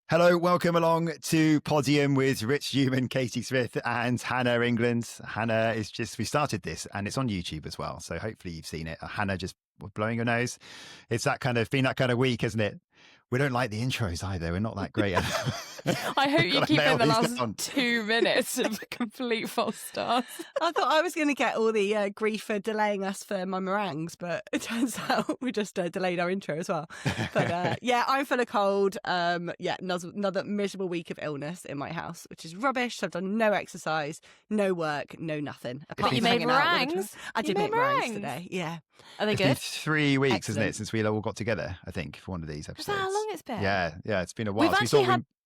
Hello, welcome along to Podium with Rich Newman, Katie Smith and Hannah England. Hannah is we started this and it's on YouTube as well. So hopefully you've seen it. Hannah just blowing your nose. It's been that kind of week, isn't it? We don't like the intros either. We're not that great at I hope you keep in the last 2 minutes of complete false starts. I thought I was going to get all the grief for delaying us for my meringues, but it turns out we just delayed our intro as well. But yeah, I'm full of cold. Another miserable week of illness in my house, which is rubbish. I've done no exercise, no work, no nothing. But you made meringues. I did make meringues today. Yeah. Are they It's good? been 3 weeks, Excellent. isn't it, since we all got together, I think, for one of these Is episodes. that how long it's been? Yeah, it's been a while.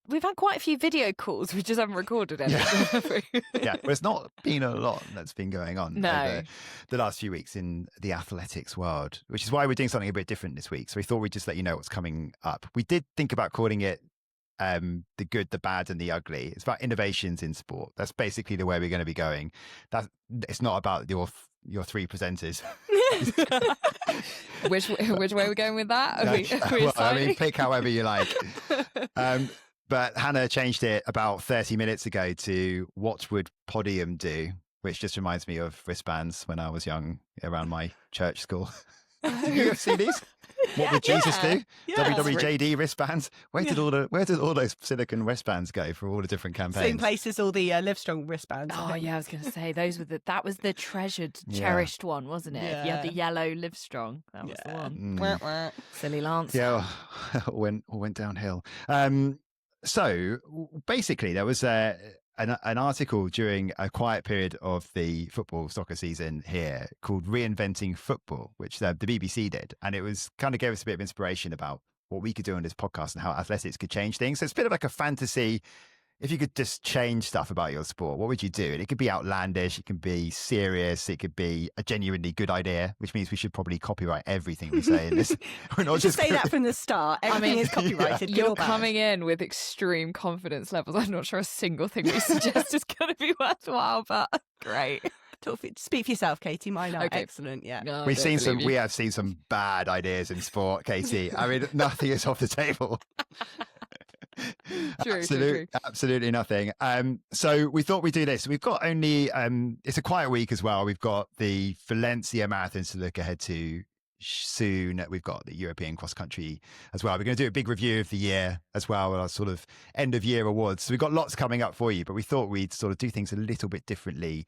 We've had quite a few video calls. We just haven't recorded any. Yeah, well, it's not been a lot that's been going on over the last few weeks in the athletics world, which is why we're doing something a bit different this week. So we thought we'd just let you know what's coming up. We did think about calling it the good, the bad and the ugly. It's about innovations in sport. That's basically the way we're going to be going. It's not about your three presenters. Which way are we going with that? I mean, pick however you like. But Hannah changed it about 30 minutes ago to what would Podium do, which just reminds me of wristbands when I was young around my church school. Did you ever see these? What would Jesus do? Yeah. WWJD wristbands. Where did all those silicon wristbands go for all the different campaigns? Same place as all the Livestrong wristbands. Oh yeah, I was going to say that was the treasured, cherished one, wasn't it? Yeah. You had the yellow Livestrong. That was the one. Silly Lance. Yeah, all went downhill. So basically, there was an article during a quiet period of the football soccer season here called Reinventing Football, which the BBC did. And it was kind of gave us a bit of inspiration about what we could do on this podcast and how athletics could change things. So it's a bit of like a fantasy. If you could just change stuff about your sport, what would you do? And it could be outlandish, it could be serious, it could be a genuinely good idea, which means we should probably copyright everything we say in this. We're not just say that from the start. Everything is copyrighted. Yeah. You're coming in with extreme confidence levels. I'm not sure a single thing we suggest is going to be worthwhile, but great. Speak for yourself, Katie. Mine are Okay. excellent. Yeah, No, We have seen some bad ideas in sport, Katie. I mean, nothing is off the table. True. Absolutely nothing. So we thought we'd do this. We've got only it's a quiet week as well. We've got the Valencia marathons to look ahead to soon. We've got the European cross country as well. We're going to do a big review of the year as well, our sort of end of year awards. So we've got lots coming up for you, but we thought we'd sort of do things a little bit differently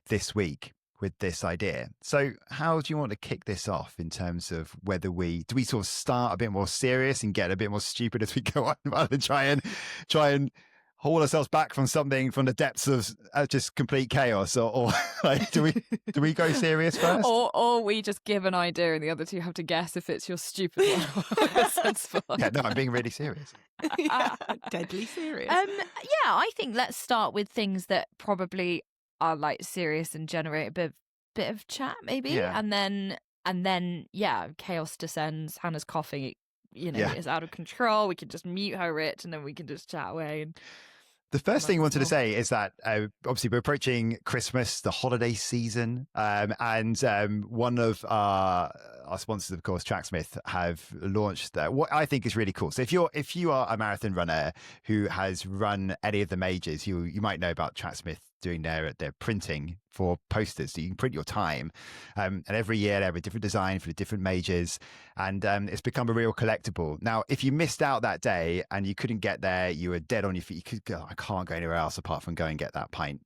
this week with this idea. So how do you want to kick this off in terms of whether do we sort of start a bit more serious and get a bit more stupid as we go on, rather than try and haul ourselves back from the depths of just complete chaos, or like, do we go serious first? Or we just give an idea and the other two have to guess if it's your stupid one or sensible one. Yeah, no, I'm being really serious. Deadly serious. Yeah, I think let's start with things that probably are like serious and generate a bit of chat maybe. Yeah. And then chaos descends. Hannah's coughing, is out of control. We can just mute her, Rich, and then we can just chat away. And the first thing I wanted to say is that obviously we're approaching Christmas, the holiday season, and one of our sponsors, of course, Tracksmith, have launched what I think is really cool. So if you are a marathon runner who has run any of the majors, you might know about Tracksmith doing their printing for posters, so you can print your time, and every year they have a different design for the different majors, and it's become a real collectible. Now, if you missed out that day and you couldn't get there, you were dead on your feet. You could go, I can't go anywhere else apart from go and get that pint.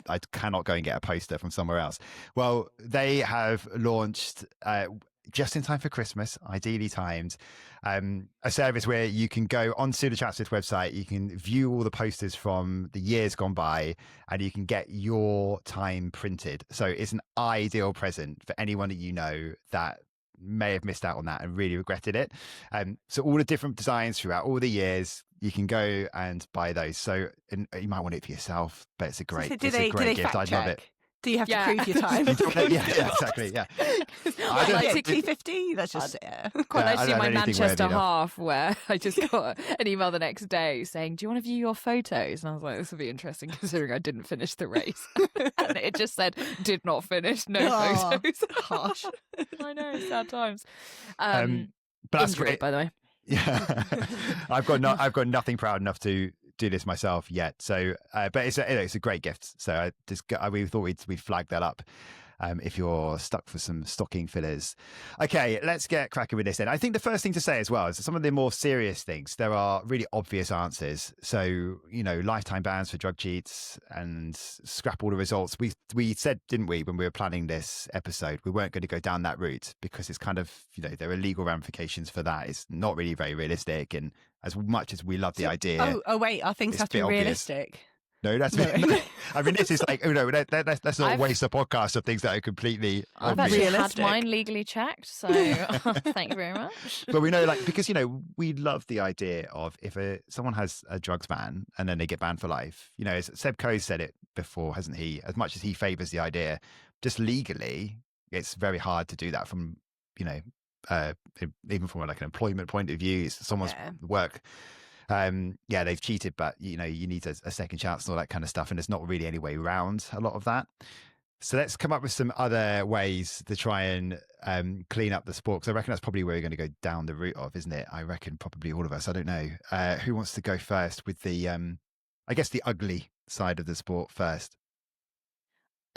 I cannot go and get a poster from somewhere else. Well, they have launched just in time for Christmas, ideally timed, a service where you can go onto the Tracksmith website, you can view all the posters from the years gone by, and you can get your time printed. So it's an ideal present for anyone that you know that may have missed out on that and really regretted it. So all the different designs throughout all the years, you can go and buy those. So you might want it for yourself, but it's a great, gift. I'd love it. Do you have to prove your time? Yeah, exactly. Yeah. I like 60-50. That's just quite nice to do my Manchester half, where I just got an email the next day saying, "Do you want to view your photos?" And I was like, "This will be interesting, considering I didn't finish the race." And it just said, "Did not finish, no photos." Harsh. I know, sad times. But that's great, by the way. Yeah, I've got nothing proud enough to do this myself yet. So, but it's a great gift. So we thought we'd flag that up. If you're stuck for some stocking fillers. Okay, let's get cracking with this then. I think the first thing to say as well is that some of the more serious things, there are really obvious answers. So, lifetime bans for drug cheats and scrap all the results. We said, didn't we, when we were planning this episode, we weren't going to go down that route because it's kind of, there are legal ramifications for that. It's not really very realistic. And as much as we love the idea. Oh, wait, our things have to be realistic. No, that's no. I mean, this is like, let's not waste a podcast of things that are completely I've obvious. actually had mine legally checked, so thank you very much. But we know, because, we love the idea of if someone has a drugs ban and then they get banned for life, as Seb Coe's said it before, hasn't he? As much as he favours the idea, just legally, it's very hard to do that from, even from like an employment point of view, it's someone's work. They've cheated, but you need a second chance and all that kind of stuff, and there's not really any way around a lot of that. So let's come up with some other ways to try and clean up the sport, because I reckon that's probably where we're going to go down the route of, isn't it? I reckon probably all of us. I don't know who wants to go first with the I guess the ugly side of the sport first.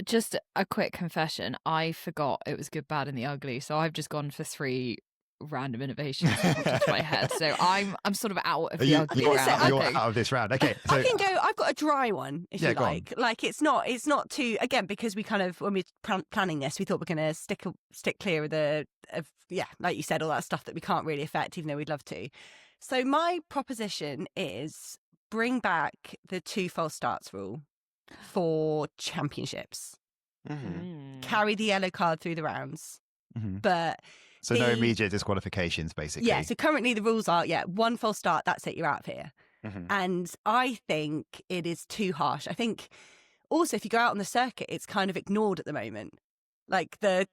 Just a quick confession, I forgot it was good, bad and the ugly, so I've just gone for 3 random innovations into my head, so I'm sort of out of the ugly round. You're out of this round. Okay, so I can go. I've got a dry one if you like. Like it's not too, again, because we kind of, when we were planning this, we thought we're going to stick clear of like you said, all that stuff that we can't really affect, even though we'd love to. So my proposition is bring back the 2 false starts rule for championships. Mm-hmm. Carry the yellow card through the rounds, but. So no immediate disqualifications, basically. Yeah, so currently the rules are, 1 false start, that's it, you're out of here. Mm-hmm. And I think it is too harsh. I think also if you go out on the circuit, it's kind of ignored at the moment. Like there's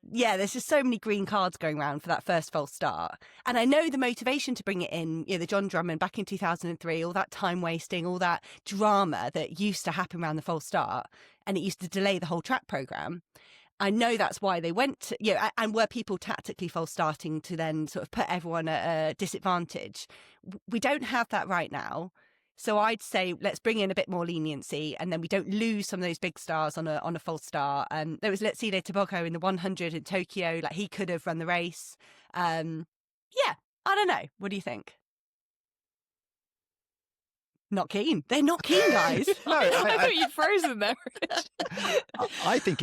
just so many green cards going around for that first false start. And I know the motivation to bring it in, the John Drummond back in 2003, all that time wasting, all that drama that used to happen around the false start, and it used to delay the whole track programme. I know that's why they went to, and were people tactically false starting to then sort of put everyone at a disadvantage. We don't have that right now. So I'd say let's bring in a bit more leniency, and then we don't lose some of those big stars on a false start. There was Letsile Tebogo in the 100 in Tokyo, like he could have run the race. I don't know. What do you think? Not keen. They're not keen, guys. No, I thought you'd frozen there. I think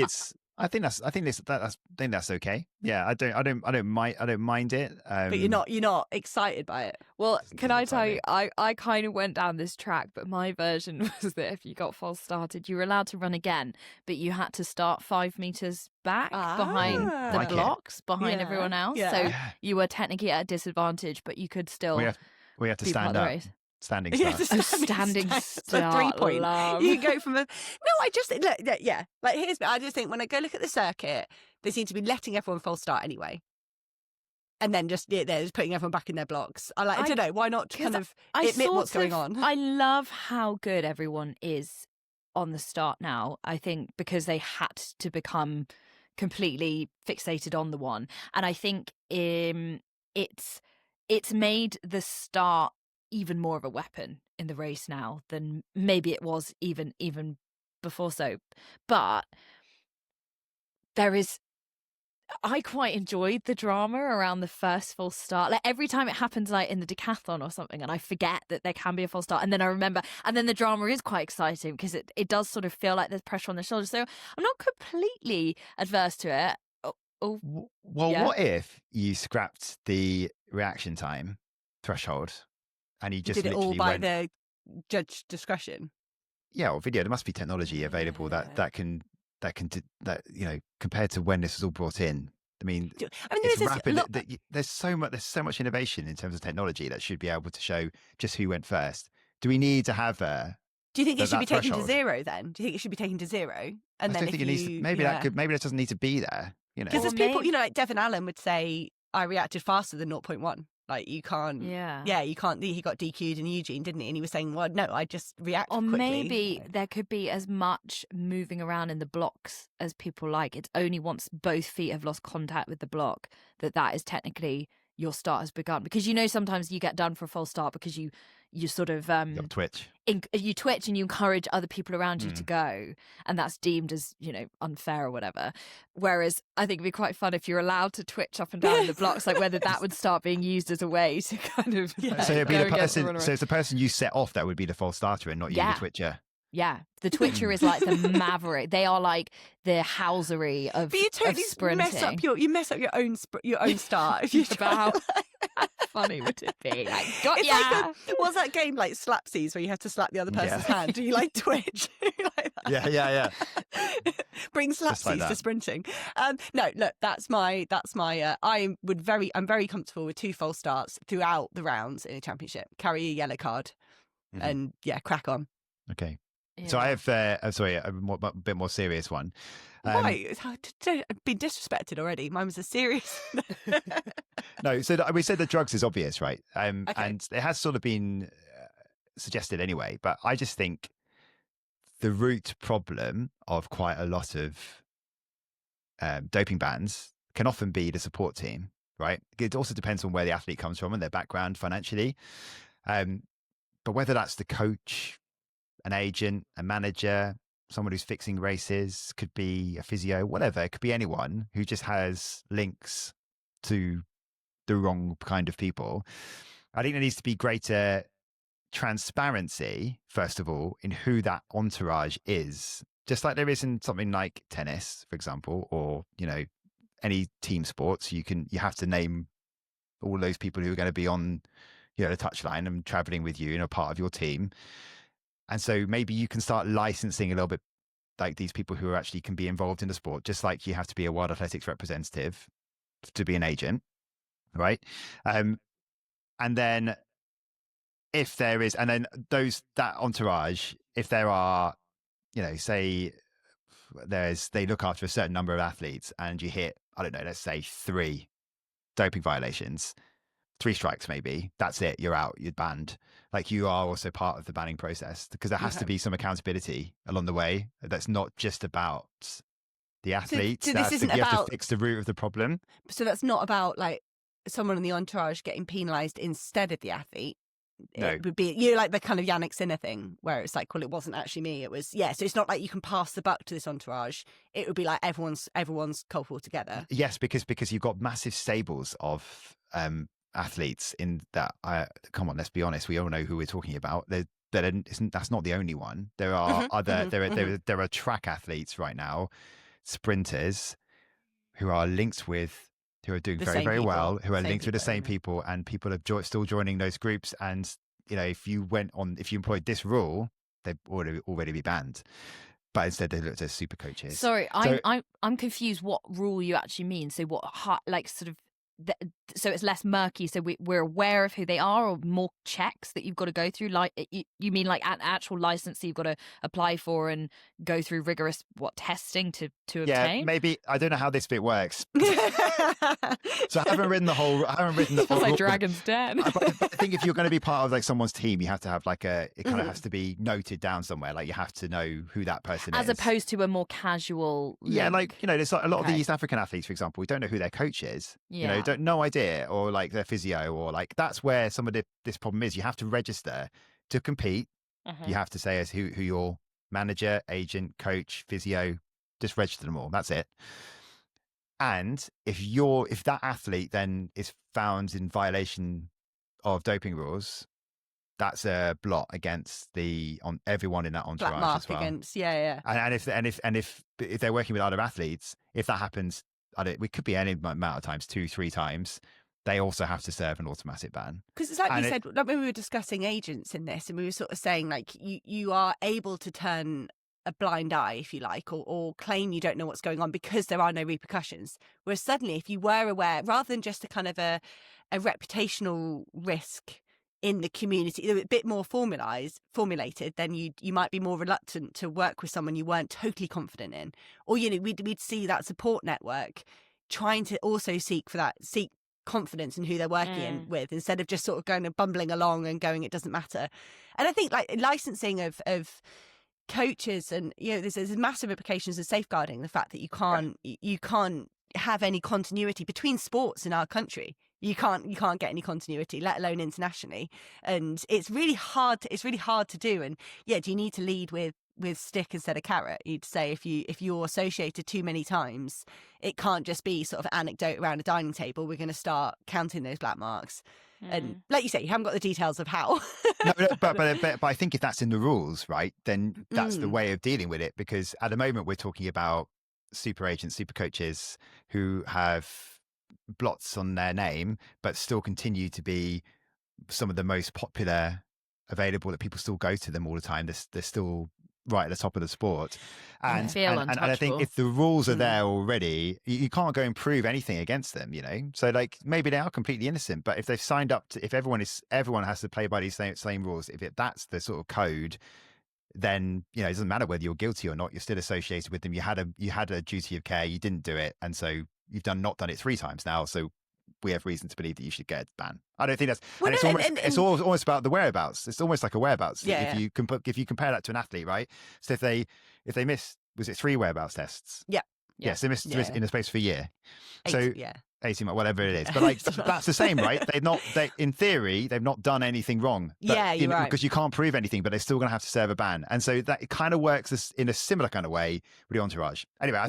that's okay. Yeah, I don't mind it. But you're not excited by it. Well, can I tell you, I kind of went down this track, but my version was that if you got false started, you were allowed to run again, but you had to start 5 meters back behind the blocks, behind everyone else. Yeah. So you were technically at a disadvantage, but you could still. We have to stand up. Standing start. Standing start. 3 point. You go from I just think when I go look at the circuit, they seem to be letting everyone false start anyway. And then they're just putting everyone back in their blocks. I don't know, why not kind of admit what's going on? I love how good everyone is on the start now, I think, because they had to become completely fixated on the one. And I think it's made the start even more of a weapon in the race now than maybe it was even before. So, but I quite enjoyed the drama around the first false start. Like every time it happens, like in the decathlon or something, and I forget that there can be a false start, and then I remember, and then the drama is quite exciting because it does sort of feel like there's pressure on the shoulders. So I'm not completely adverse to it. What if you scrapped the reaction time threshold? And you just did it all by the judge discretion. Yeah, or video. There must be technology available that compared to when this was all brought in. I mean it's rapid. There's so much innovation in terms of technology that should be able to show just who went first. Do we need to have a? Do you think it should be taken to 0 then? Do you think it should be taken to 0? And then maybe that doesn't need to be there. Because there's people, like Devon Allen would say, I reacted faster than 0.1. Like you can't, you can't. He got DQ'd in Eugene, didn't he? And he was saying, "Well, no, I just react quickly." Or maybe there could be as much moving around in the blocks as people like. It's only once both feet have lost contact with the block that is technically your start has begun, because sometimes you get done for a false start because you sort of Twitch. You twitch and you encourage other people around you to go, and that's deemed as unfair or whatever. Whereas I think it'd be quite fun if you're allowed to twitch up and down the blocks, like whether that would start being used as a way to kind of so it'd be the person. So it's the person you set off that would be the false starter, and not you, the twitcher. Yeah, the twitcher is like the maverick. They are like the housery of But you totally sprinting. mess up your own start if you try. How funny would it be? Like, got it's ya! What's that game like Slapsies where you have to slap the other person's hand? Do you like twitch? Like that? Yeah. Bring Slapsies like to sprinting. No, look, that's my. I'm very comfortable with 2 false starts throughout the rounds in a championship. Carry a yellow card, and crack on. Okay. Yeah. So I have, a bit more serious one. Right, I've been disrespected already. Mine was a serious. No, so we said that drugs is obvious, right? Okay. And it has sort of been suggested anyway, but I just think the root problem of quite a lot of doping bans can often be the support team, right? It also depends on where the athlete comes from and their background financially. But whether that's the coach, an agent, a manager, someone who's fixing races, could be a physio, whatever. It could be anyone who just has links to the wrong kind of people. I think there needs to be greater transparency, first of all, in who that entourage is. Just like there is in something like tennis, for example, or, any team sports, you have to name all those people who are going to be on, the touchline and traveling with you, part of your team. And so maybe you can start licensing a little bit, like these people who actually can be involved in the sport, just like you have to be a World Athletics representative to be an agent, right? And then if there is, and then that entourage, if there are, say they look after a certain number of athletes and you hit, I don't know, let's say 3 doping violations, 3 strikes maybe, that's it, you're out, you're banned. Like, you are also part of the banning process, because there has to be some accountability along the way. That's not just about the athletes. So this isn't you have about to fix the root of the problem. So that's not about like someone in the entourage getting penalised instead of the athlete. No. It would be like the kind of Yannick Sinner thing where it's like, well, it wasn't actually me. It was so it's not like you can pass the buck to this entourage. It would be like everyone's culpable together. Yes, because you've got massive stables of athletes in that. Come on, let's be honest. We all know who we're talking about. That's not the only one. There are there are track athletes right now, sprinters, who are linked with, who are doing very, very well, who are linked with the same people, and people are still joining those groups. And if you employed this rule, they'd already be banned. But instead, they looked at super coaches. Sorry, I'm confused. What rule you actually mean? So what, like, sort of. So it's less murky, so we're aware of who they are, or more checks that you've got to go through, like you mean like an actual license that you've got to apply for and go through rigorous testing to obtain? Yeah, maybe. I don't know how this bit works. So I haven't written the whole Sounds like Dragon's Den. But I think if you're going to be part of like someone's team, you have to have like it kind of has to be noted down somewhere. Like, you have to know who that person is, as opposed to a more casual link. Yeah, like, there's like a lot of the East African athletes, for example, we don't know who their coach is. Yeah. No idea, or like their physio, or like, that's where some of this problem is. You have to register to compete. You have to say as who your manager, agent, coach, physio, just register them all. That's it. And if that athlete then is found in violation of doping rules, that's a blot against everyone in that entourage. Black mark as well. Against, yeah. And if they're working with other athletes, if that happens, we could be any amount of times, 2-3 times, they also have to serve an automatic ban. Because it's like we said, like when we were discussing agents in this, and we were sort of saying, like, you are able to turn a blind eye, if you like, or claim you don't know what's going on because there are no repercussions. Whereas suddenly, if you were aware, rather than just a kind of a reputational risk in the community, a bit more formulated, then you might be more reluctant to work with someone you weren't totally confident in. Or, we'd see that support network trying to also seek confidence in who they're working with, instead of just sort of going and bumbling along and going, it doesn't matter. And I think like licensing of coaches, and there's massive implications of safeguarding the fact that you can't have any continuity between sports in our country. You can't get any continuity, let alone internationally. And it's really hard to do. And yeah, do you need to lead with stick instead of carrot? You'd say if you're associated too many times, it can't just be sort of anecdote around a dining table. We're going to start counting those black marks. And like you say, you haven't got the details of how. No, but I think if that's in the rules, right, then that's the way of dealing with it. Because at the moment we're talking about super agents, super coaches who have blots on their name, but still continue to be some of the most popular available, that people still go to them all the time. They're still right at the top of the sport. And I think if the rules are there already, you can't go and prove anything against them, you know? So like maybe they are completely innocent, but if they've signed up to, if everyone has to play by these same rules, that's the sort of code, then, you know, it doesn't matter whether you're guilty or not, you're still associated with them. You had a duty of care, you didn't do it, and so you've not done it 3 times now, so we have reason to believe that you should get a ban. I don't think that's, it's almost about the whereabouts. It's almost like a whereabouts. If you compare that to an athlete, right? So if they missed, was it 3 whereabouts tests? Yeah. Yes, they missed in the space of a year. 18 months, whatever it is. But like that's the same, right? In theory, they've not done anything wrong. But, you're right. Because you can't prove anything, but they're still going to have to serve a ban. And so that it kind of works in a similar kind of way with the entourage. Anyway, I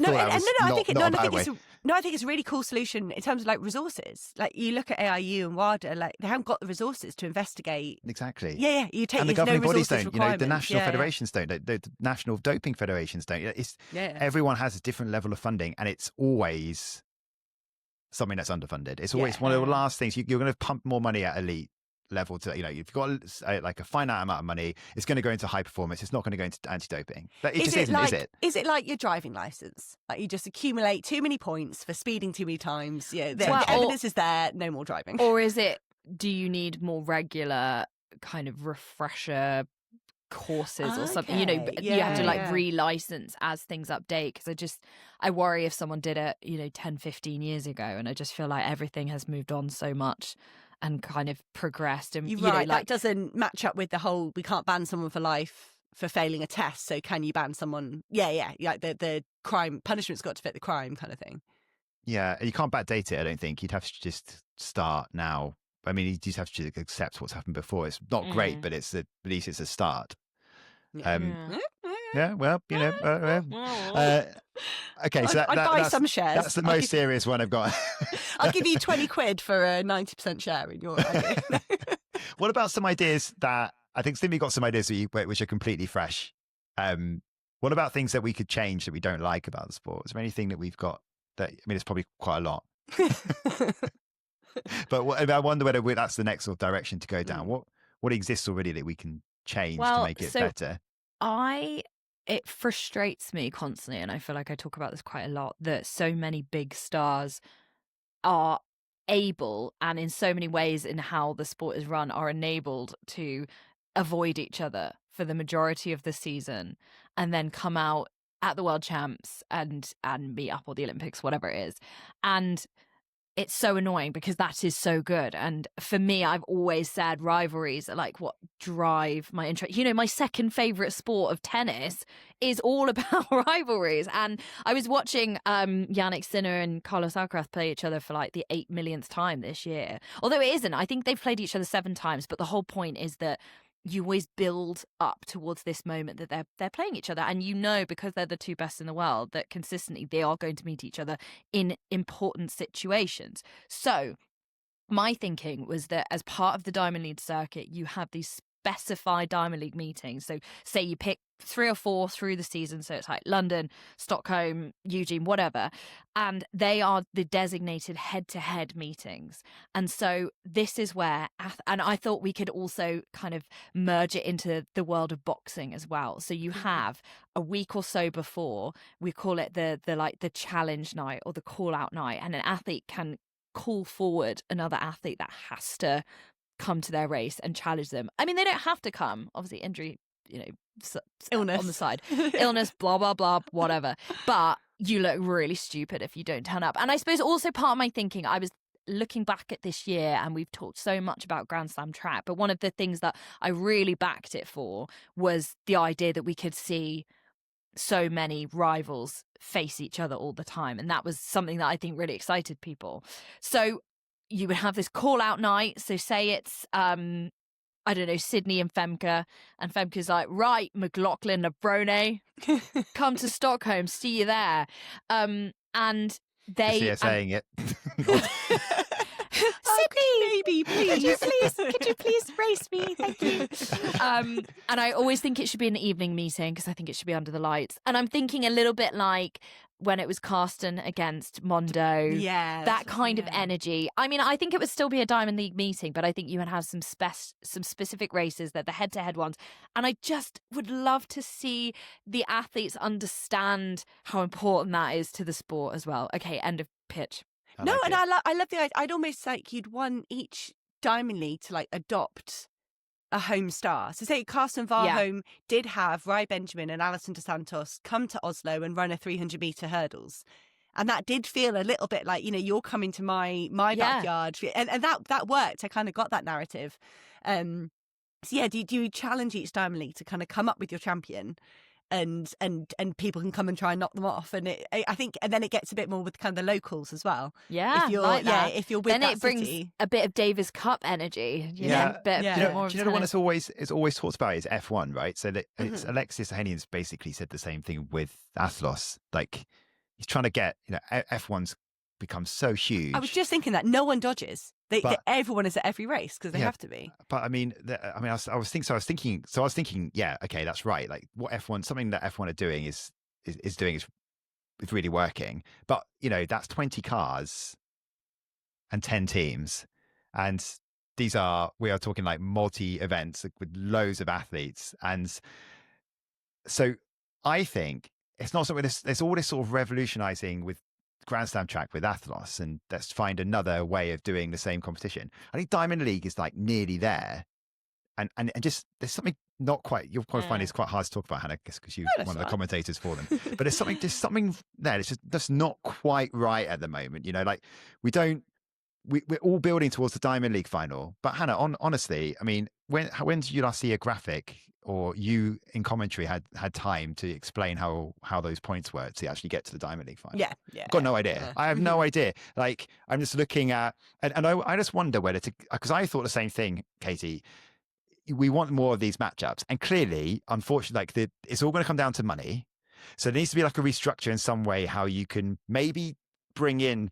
think it's a really cool solution in terms of like resources. Like you look at AIU and WADA, like they haven't got the resources to investigate. Exactly. Yeah. You take, and the governing bodies don't. You know, the requirements. national federations don't. The national doping federations don't. Everyone has a different level of funding, and it's always something that's underfunded. It's always one of the last things. You're going to pump more money at elite level to, you know, you've got like a finite amount of money, it's going to go into high performance, it's not going to go into anti-doping. But it just isn't, is it? Is it like your driving license? Like you just accumulate too many points for speeding too many times. Yeah, the evidence is there, no more driving. Or is it, do you need more regular kind of refresher courses or something, you know, you have to like re-license as things update? Because I worry if someone did it, you know, 10-15 years ago, and I just feel like everything has moved on so much and kind of progressed, and you're you know, right, like that doesn't match up with the whole we can't ban someone for life for failing a test, so can you ban someone? Like the crime punishment's got to fit the crime kind of thing. Yeah, you can't backdate it, I don't think. You'd have to just start now. I mean, you just have to accept what's happened before. It's not great, but at least it's a start. Yeah, well, you know. Okay, so I'd buy some shares. That's the most serious one I've got. I'll give you 20 quid for a 90% share in your idea. What about some ideas that I think Stimmy got some ideas which are completely fresh? What about things that we could change that we don't like about the sport? Is there anything that we've got that, I mean, it's probably quite a lot. But I wonder whether that's the next sort of direction to go down. What exists already that we can change to make it better? It frustrates me constantly, and I feel like I talk about this quite a lot, that so many big stars are able, and in so many ways in how the sport is run, are enabled to avoid each other for the majority of the season and then come out at the World Champs and meet up, or the Olympics, whatever it is. And it's so annoying because that is so good. And for me, I've always said rivalries are like what drive my interest. You know, my second favourite sport of tennis is all about rivalries. And I was watching Yannick Sinner and Carlos Alcaraz play each other for like the 8 millionth time this year. Although it isn't. I think they've played each other 7 times. But the whole point is that you always build up towards this moment that they're playing each other, and you know, because they're the 2 best in the world, that consistently they are going to meet each other in important situations. So my thinking was that as part of the Diamond League circuit, you have these specified Diamond League meetings. So say you pick 3 or 4 through the season, so it's like London, Stockholm, Eugene, whatever, and they are the designated head-to-head meetings. And so this is where, and I thought we could also kind of merge it into the world of boxing as well. So you have a week or so before, we call it the challenge night or the call-out night, and an athlete can call forward another athlete that has to come to their race and challenge them. I mean, they don't have to come, obviously injury, you know, illness on the side, illness, blah, blah, blah, whatever. But you look really stupid if you don't turn up. And I suppose also part of my thinking, I was looking back at this year, and we've talked so much about Grand Slam track, but one of the things that I really backed it for was the idea that we could see so many rivals face each other all the time. And that was something that I think really excited people. So you would have this call out night. So say it's, I don't know, Sydney and Femke's like, right, McLaughlin Lebrone, come to Stockholm, see you there. And they... See her saying it. Sydney, baby, please. could you please race me? Thank you. And I always think it should be an evening meeting because I think it should be under the lights. And I'm thinking a little bit like when it was Carsten against Mondo. Yeah. That kind of energy. I mean, I think it would still be a Diamond League meeting, but I think you would have some specific races, that the head-to-head ones. And I just would love to see the athletes understand how important that is to the sport as well. Okay, end of pitch. I love the idea. I'd almost like you'd want each Diamond League to like adopt a home star. So say Carsten Warholm did have Rai Benjamin and Alison dos Santos come to Oslo and run a 300-meter hurdles. And that did feel a little bit like, you're coming to my backyard. And that worked. I kind of got that narrative. So yeah, do you challenge each Diamond League to kind of come up with your champion? And people can come and try and knock them off, and I think, and then it gets a bit more with kind of the locals as well. Yeah, if you're if you're with then that it brings city. a bit of Davis Cup energy. Do you know the one that's always talks about is F1, right? So that it's Alexis Ohanian's basically said the same thing with Athlos. Like he's trying to get F1's become so huge. I was just thinking that no one dodges. Everyone is at every race because they have to be. But I was thinking, yeah, okay, that's right. Like something that F1 are doing is really working. But that's 20 cars and 10 teams, and we are talking like multi events with loads of athletes, and so I think it's not something. There's all this sort of revolutionizing with Grand Slam track with Athlos, and let's find another way of doing the same competition. I think Diamond League is like nearly there, and just there's something not quite. You'll probably find it's quite hard to talk about, Hannah, because you're one of the commentators for them. But there's something there. It's just not quite right at the moment. Like we're all building towards the Diamond League final. But Hannah, honestly, I mean, when did you last see a graphic, or you in commentary had time to explain how those points work to actually get to the Diamond League final? Yeah. I've got no idea. I have no idea. Like, I'm just looking at, and I just wonder whether because I thought the same thing, Katie. We want more of these matchups, and clearly, unfortunately, it's all going to come down to money. So there needs to be like a restructure in some way, how you can maybe bring in.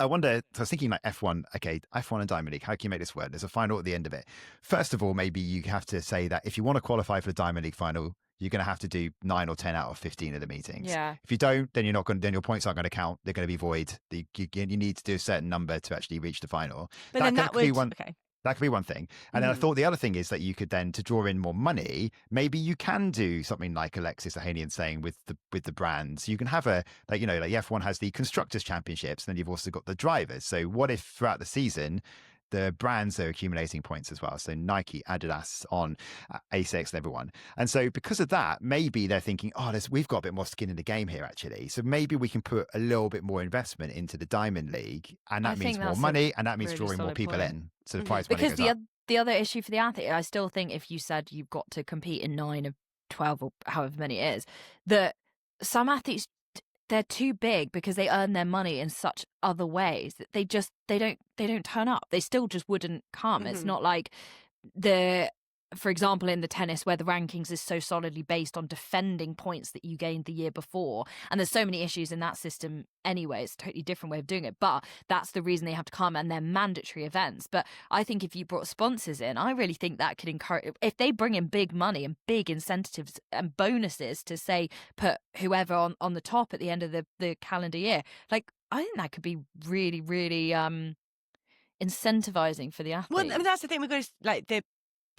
I wonder, so I was thinking like F1, okay, F1 and Diamond League, how can you make this work? There's a final at the end of it. First of all, maybe you have to say that if you want to qualify for the Diamond League final, you're going to have to do 9 or 10 out of 15 of the meetings. Yeah. If you don't, then then your points aren't going to count. They're going to be void. You need to do a certain number to actually reach the final. But that could be one. Okay. That could be one thing. And then I thought the other thing is that you could then, to draw in more money, maybe you can do something like Alexis Ohanian saying with the brands. You can have like F1 has the Constructors' Championships, and then you've also got the drivers. So what if throughout the season, the brands are accumulating points as well? So Nike, Adidas, On, ASICS, and everyone. And so because of that, maybe they're thinking, we've got a bit more skin in the game here, actually. So maybe we can put a little bit more investment into the Diamond League, and that means more money, and that means drawing more people in. So the prize money goes up. The other issue for the athlete, I still think if you said you've got to compete in 9 of 12 or however many it is, that some athletes, they're too big because they earn their money in such other ways that they don't turn up. They still just wouldn't come. It's not like for example, in the tennis where the rankings is so solidly based on defending points that you gained the year before. And there's so many issues in that system anyway. It's a totally different way of doing it. But that's the reason they have to come, and they're mandatory events. But I think if you brought sponsors in, I really think that could encourage, if they bring in big money and big incentives and bonuses to say, put whoever on the top at the end of the calendar year, like, I think that comes be really, really incentivizing for the athlete. Well, I mean, that's the thing. We've got to, like,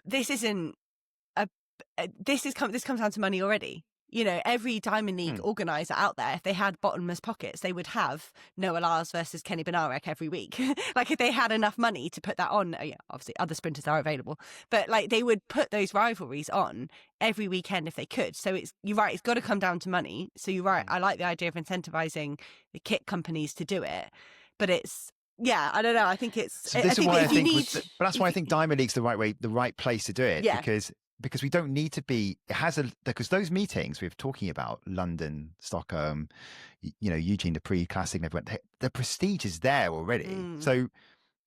this comes down to money already. Every Diamond League organizer out there, if they had bottomless pockets, they would have Noah Lars versus Kenny Benarek every week. Like, if they had enough money to put that on, obviously other sprinters are available, but like they would put those rivalries on every weekend if they could. So you're right, it's got to come down to money. So you're right. I like the idea of incentivizing the kit companies to do it, but yeah, I don't know. I think it's. So this is why but that's why I think Diamond League's the right place to do it. Yeah. Because we don't need to be. Because those meetings we're talking about, London, Stockholm, Eugene, the pre-classic, and everyone, the prestige is there already. So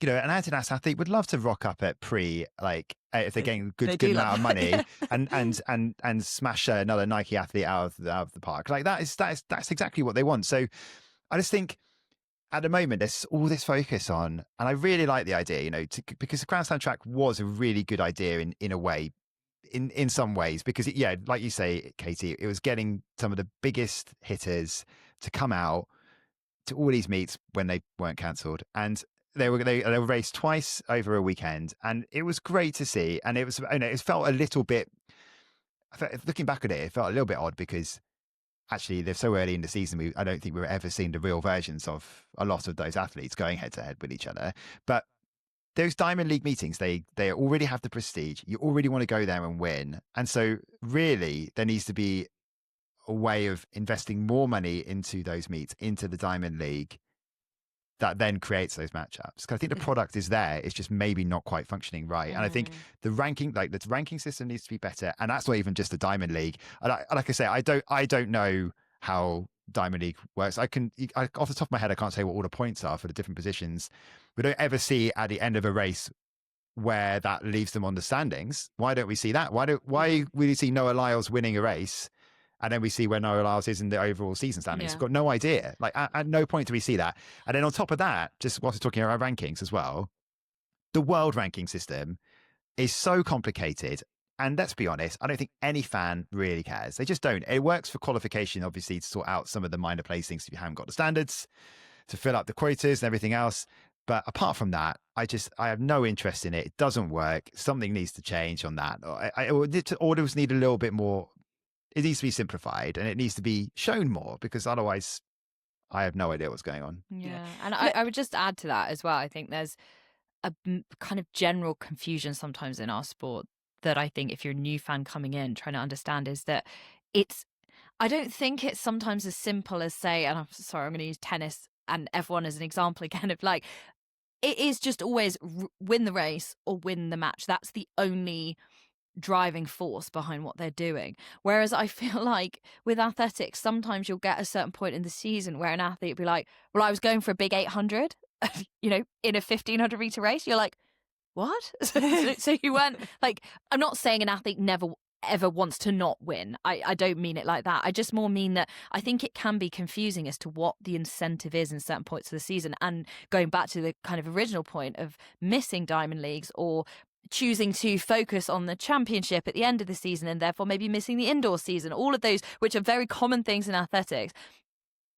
an international athlete would love to rock up at if they're getting a good amount of money and smash another Nike athlete out of the park. Like that's exactly what they want. So I just think at the moment there's all this focus on, and I really like the idea, because the Grand Slam track was a really good idea in a way, in some ways, because like you say, Katie, it was getting some of the biggest hitters to come out to all these meets when they weren't cancelled, and they were raced twice over a weekend, and it was great to see. And it felt a little bit, looking back at it felt a little bit odd because actually they're so early in the season. I don't think we've ever seen the real versions of a lot of those athletes going head to head with each other. But those Diamond League meetings, they already have the prestige. You already want to go there and win, and so really there needs to be a way of investing more money into those meets, into the Diamond League, that then creates those matchups. Because I think the product is there. It's just maybe not quite functioning right. And I think the ranking system needs to be better. And that's not even just the Diamond League. Like I say, I don't know how Diamond League works. Off the top of my head, I can't say what all the points are for the different positions. We don't ever see at the end of a race where that leaves them on the standings. Why don't we see that? Why will you see Noah Lyles winning a race, and then we see where Noah Lyles is in the overall season standings? We've got no idea. Like at no point do we see that. And then on top of that, just whilst we're talking about rankings as well, the world ranking system is so complicated. And let's be honest, I don't think any fan really cares. They just don't. It works for qualification, obviously, to sort out some of the minor placings if you haven't got the standards, to fill up the quotas and everything else. But apart from that, I have no interest in it. It doesn't work. Something needs to change on that. Orders need a little bit more. It needs to be simplified, and it needs to be shown more, because otherwise I have no idea what's going on. Yeah. And I would just add to that as well. I think there's a kind of general confusion sometimes in our sport that I think if you're a new fan coming in, trying to understand, is that I don't think it's sometimes as simple as, say, and I'm sorry, I'm going to use tennis and F1 as an example again, of like, it is just always win the race or win the match. That's the only driving force behind what they're doing. Whereas I feel like with athletics, sometimes you'll get a certain point in the season where an athlete will be like, well, I was going for a big 800, in a 1500 meter race. You're like, what? So you weren't like, I'm not saying an athlete never ever wants to not win. I don't mean it like that. I just more mean that I think it can be confusing as to what the incentive is in certain points of the season. And going back to the kind of original point of missing Diamond Leagues or choosing to focus on the championship at the end of the season and therefore maybe missing the indoor season, all of those, which are very common things in athletics.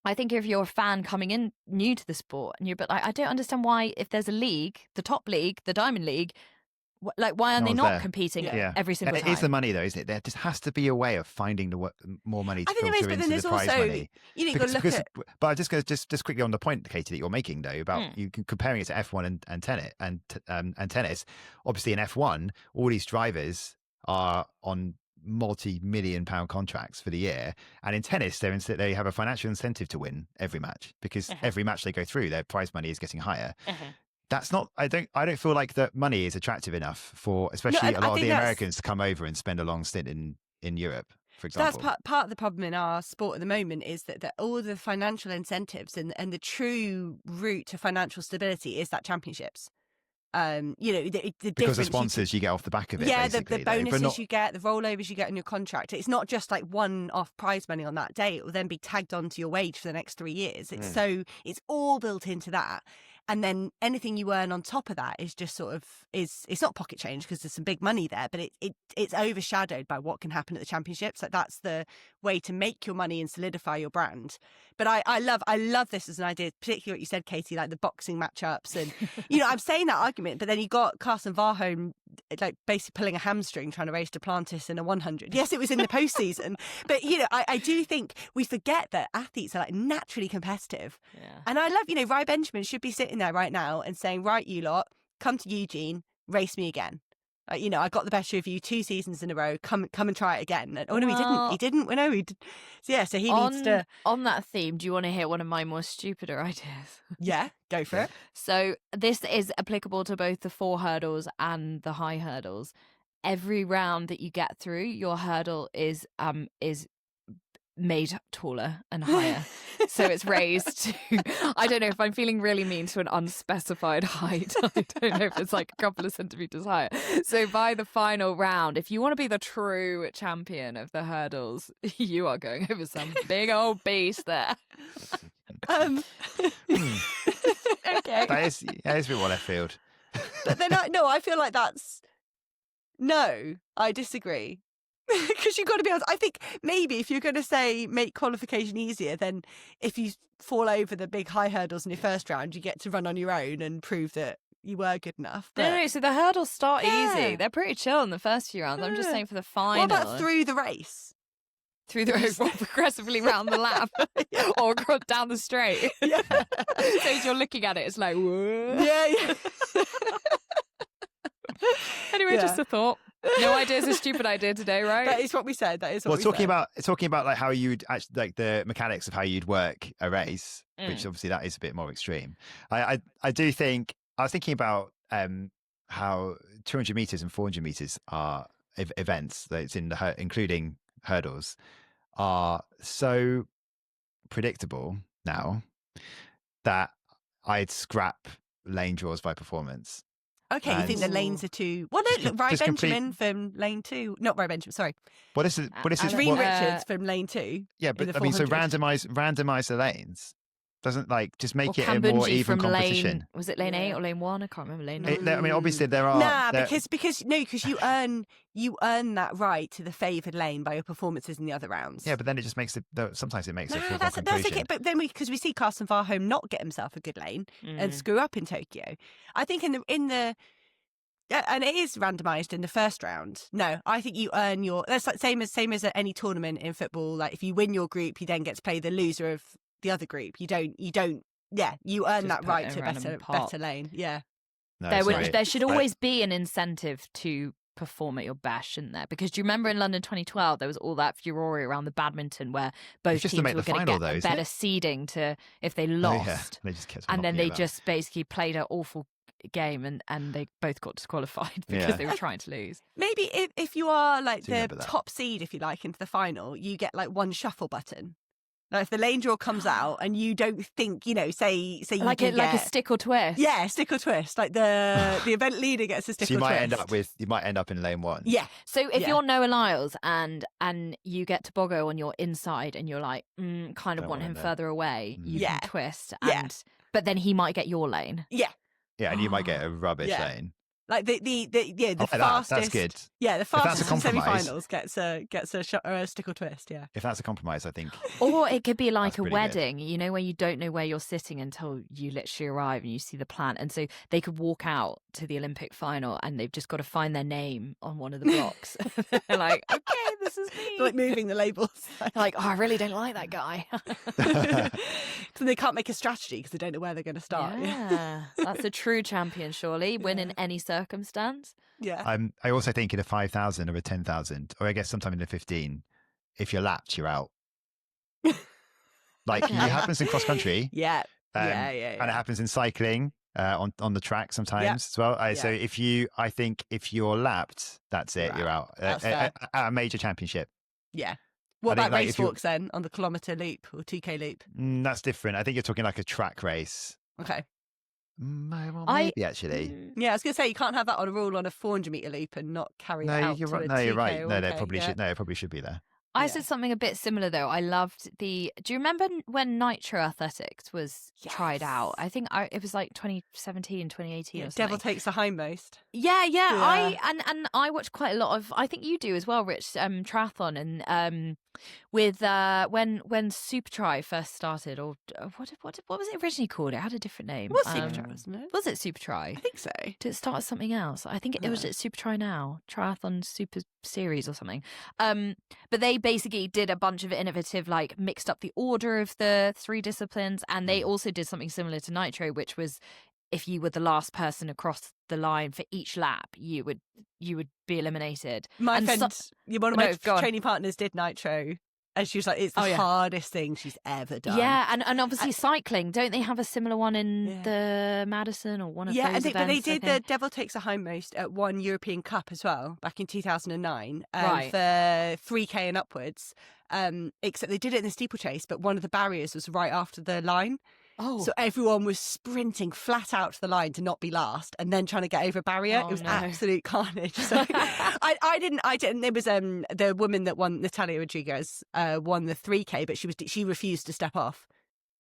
I think if you're a fan coming in new to the sport and you're a bit like, I don't understand why, if there's a league, the top league, the Diamond League, like, why are they not competing every single time? It is the money, though, isn't it? There just has to be a way of finding more money to filter into the prize money. But I'm just going to just quickly on the point, Katie, that you're making, though, about you comparing it to F1 and tennis and tennis. Obviously, in F1, all these drivers are on multi-million-pound contracts for the year, and in tennis, they have a financial incentive to win every match, because every match they go through, their prize money is getting higher. That's not. I don't feel like that money is attractive enough for, especially a lot of the Americans, to come over and spend a long stint in Europe, for example. That's part of the problem in our sport at the moment, is that all the financial incentives and the true route to financial stability is that championships. Because the sponsors you get off the back of it. Yeah, the bonuses you get, the rollovers you get in your contract. It's not just like one-off prize money on that day. It will then be tagged onto your wage for the next 3 years. It's all built into that. And then anything you earn on top of that is just sort of it's not pocket change, because there's some big money there, but it's overshadowed by what can happen at the championships. Like, that's the way to make your money and solidify your brand. But I love this as an idea, particularly what you said, Katie, like the boxing matchups. And I'm saying that argument, but then you got Carson Varholm like basically pulling a hamstring trying to race Duplantis in a 100. Yes, it was in the postseason, but I do think we forget that athletes are like naturally competitive. And I love, Rai Benjamin should be sitting there right now and saying, right, you lot, come to Eugene, race me again. I got the best of you 2 seasons in a row. Come and try it again. Oh no, he didn't. He didn't. No, he did. So yeah, so he needs to. On that theme, do you want to hear one of my more stupider ideas? Yeah, go for it. So this is applicable to both the 4 hurdles and the high hurdles. Every round that you get through, your hurdle is made taller and higher. So it's raised to, I don't know if I'm feeling really mean, to an unspecified height. I don't know if it's like a couple of centimeters higher. So by the final round, if you want to be the true champion of the hurdles, you are going over some big old beast there. Okay. That is a bit what I feel. But then I feel like that's no. I disagree. Because you've got to be honest. I think maybe if you're going to say make qualification easier, then if you fall over the big high hurdles in your first round, you get to run on your own and prove that you were good enough. But, No, so the hurdles start easy. They're pretty chill in the first few rounds. I'm just saying for the final. What about through the race? Through the race, progressively round the lap or down the straight. Yeah. So as you're looking at it, it's like, whoa. Yeah. Anyway, just a thought. No idea is a stupid idea today, right? That is what we said. That is what we talking said. about like how you'd actually, like the mechanics of how you'd work a race, which obviously that is a bit more extreme. I do think I was thinking about how 200 meters and 400 meters are events that's including hurdles are so predictable now that I'd scrap lane draws by performance. Okay, you think the lanes are too... Well, no, look, Ry Benjamin from lane 2. Not Ry Benjamin, sorry. What is it? Dream Richards from lane 2. Yeah, but I mean, so randomise the lanes. Doesn't just make it a more even competition. Was it lane 8 or lane 1? I can't remember lane 9. I mean, obviously there are... because you earn that right to the favoured lane by your performances in the other rounds. Yeah, but then it just makes sometimes it makes a foregone that's conclusion. okay. But then because we see Carsten Warholm not get himself a good lane and screw up in Tokyo. I think in the and it is randomised in the first round. No, I think you earn your... That's like same as at any tournament in football. Like if you win your group, you then get to play the loser of the other group. You don't. Yeah, you earn that right to better lane. Yeah. No, there should always be an incentive to perform at your best, shouldn't there? Because do you remember in London 2012 there was all that furore around the badminton where both teams were going to get better seeding to if they lost, they just kept and then they just basically played an awful game and they both got disqualified because they were trying to lose. Maybe if you are like the top seed, if you like, into the final, you get like one shuffle button. Now, if the lane draw comes out and you don't think, say you like a stick or twist. Yeah, stick or twist. Like the event leader gets a stick or twist. You might end up in lane 1. Yeah. So if you're Noah Lyles and you get Toboggo on your inside and you're like, kind of want him further away, you can twist. But then he might get your lane. Yeah. Yeah, and you might get a rubbish lane. Like the fastest. That's good. Yeah, the fastest in semi-finals gets a stick or twist. Yeah. If that's a compromise, I think. Or it could be like a wedding, where you don't know where you're sitting until you literally arrive and you see the plan, and so they could walk out to the Olympic final and they've just got to find their name on one of the blocks. They're like, okay, this is me. Like moving the labels. Like, oh, I really don't like that guy. So they can't make a strategy because they don't know where they're going to start. Yeah, that's a true champion, surely. Win in any circumstance. Yeah. I also think in a 5,000 or a 10,000, or I guess sometime in a 15, if you're lapped, you're out. Like it happens in cross country. Yeah. And it happens in cycling on the track sometimes as well. So I think if you're lapped, that's it. You're out at a major championship. Yeah. What about race walks then on the kilometre loop or 2K loop? That's different. I think you're talking like a track race. Okay. Well, maybe actually. Yeah, I was going to say you can't have that on a rule on a 400 metre loop and not carry it out. You're right. No, you're right. No, it probably should be there. I said something a bit similar though. I loved do you remember when Nitro Athletics was tried out? I think it was like 2017, 2018 or something. Devil Takes the Hindmost. Yeah. I watched quite a lot of, I think you do as well, Rich, triathlon, and with when Super Tri first started, or what was it originally called? It had a different name. It was Super Tri, wasn't it? Was it Super Tri? I think so. Did it start as something else? I think it was at Super Tri now, Triathlon Super Series or something. But they basically did a bunch of innovative, like mixed up the order of the 3 disciplines, and they also did something similar to Nitro, which was if you were the last person across the line for each lap, you would be eliminated. One of my training partners did Nitro. And she was like, it's the hardest thing she's ever done. Yeah, and obviously cycling, don't they have a similar one in the Madison or one of those events? But they did the Devil Takes the Hindmost at one European Cup as well, back in 2009, for 3K and upwards. except they did it in the steeplechase, but one of the barriers was right after the line. Oh. So everyone was sprinting flat out to the line to not be last, and then trying to get over a barrier. It was absolute carnage. So I didn't. It was the woman that won, Natalia Rodriguez, won the 3K, but she refused to step off.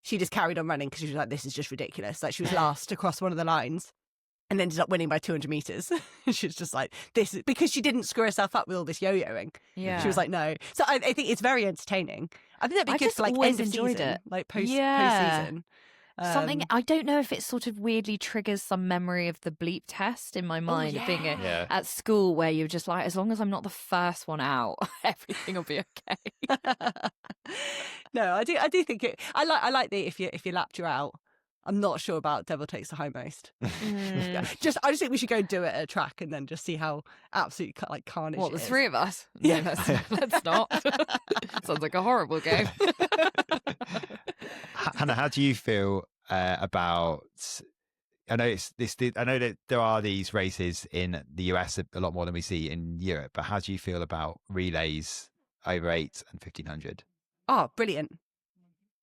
She just carried on running because she was like, "This is just ridiculous." Like, she was last across one of the lines, and ended up winning by 200 meters. She was just like, "This is," because she didn't screw herself up with all this yo-yoing. Yeah, she was like, "No." So I think it's very entertaining. I think that'd be good for like end of season, like post-season. Something, I don't know if it sort of weirdly triggers some memory of the bleep test in my mind of being at school, where you're just like, as long as I'm not the first one out, everything will be okay. No, I do think it. I like the if you lapped, you're out. I'm not sure about Devil Takes the Hindmost. I just think we should go and do it at a track and then just see how absolute like carnage. What, the it is. three of us? Yeah, no, let's not. Sounds like a horrible game. Hannah, how do you feel about? I know I know that there are these races in the US a lot more than we see in Europe, but how do you feel about relays over 8 and 1500? Oh, brilliant!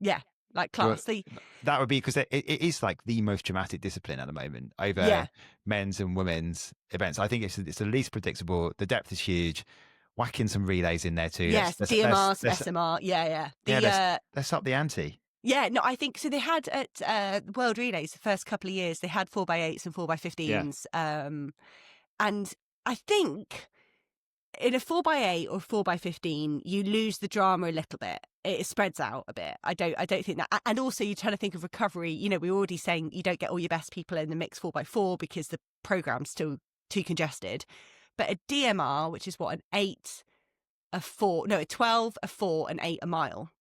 Yeah, like class. Well, that would be because it is like the most dramatic discipline at the moment over men's and women's events. I think it's the least predictable. The depth is huge. Whacking some relays in there too. Yes, DMRs, SMR. Yeah. Let's up the ante. Yeah, no, I think so. They had at World Relays the first couple of years, they had 4x8s and 4x15s. And I think in a 4x8 or 4x15, you lose the drama a little bit. It spreads out a bit. I don't think that. And also, you're trying to think of recovery. You know, we were already saying you don't get all your best people in the mixed 4x4 because the program's still too congested. But a DMR, which is what, an 8, a 4, no, a 12, a 4, and 8 a mile.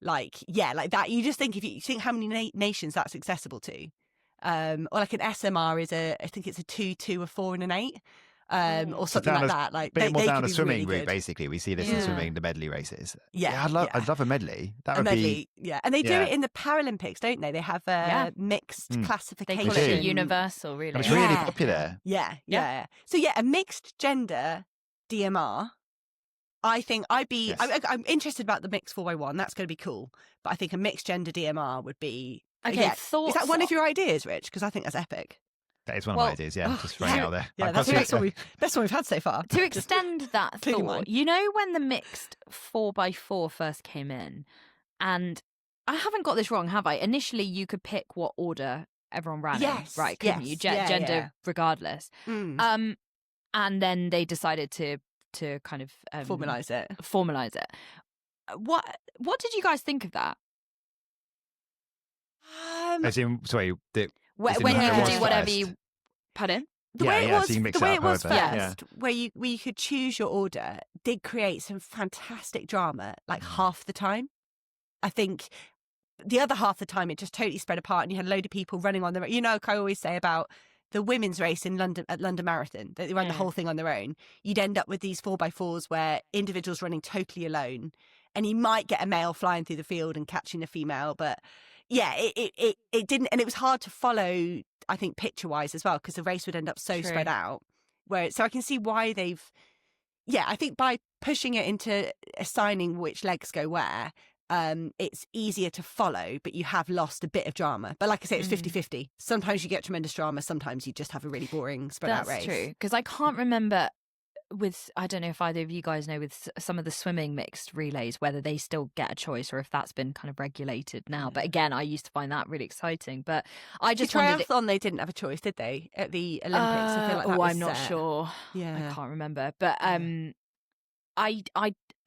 Like that. You just think, if you think how many nations that's accessible to, or like an SMR is I think it's a 2, a 4, and an 8, or something like that. Like bit more down a swimming really route. Basically, we see this in swimming, the medley races. I'd love a medley. That would be and they do it in the Paralympics, don't they? They have a mixed classification. They call it a universal, really. It's really popular. Yeah. So a mixed gender DMR. I think I'm interested about the mixed 4x1. That's going to be cool. But I think a mixed gender DMR would be okay. Is that one of your ideas, Rich? Because I think that's epic. That is one of my ideas. Yeah, just throwing it out there. Yeah, that's the best one we've had so far. To extend that thought, you know, when the mixed 4x4 first came in, and I haven't got this wrong, have I? Initially, you could pick what order everyone ran in, right? Couldn't you? Gender regardless. And then they decided to kind of formalize it. What did you guys think of that? As in, sorry, when you could do whatever you pardon. The way it was first, where you could choose your order, did create some fantastic drama, like half the time. I think the other half the time it just totally spread apart, and you had a load of people running on the. You know, like I always say about the women's race in London at London Marathon, that they ran the whole thing on their own. You'd end up with these 4x4s where individuals running totally alone, and you might get a male flying through the field and catching a female, but it didn't, and it was hard to follow. I think picture wise as well, because the race would end up so spread out. So I can see why they've. I think by pushing it into assigning which legs go where. It's easier to follow, but you have lost a bit of drama. But like I say, it's 50-50. Sometimes you get tremendous drama, sometimes you just have a really boring spread out race. That's true, because I can't remember I don't know if either of you guys know, with some of the swimming mixed relays, whether they still get a choice or if that's been kind of regulated now. But again, I used to find that really exciting. But I just triathlon, they didn't have a choice, did they, at the Olympics? I feel like that was I'm not sure. Yeah, I can't remember. But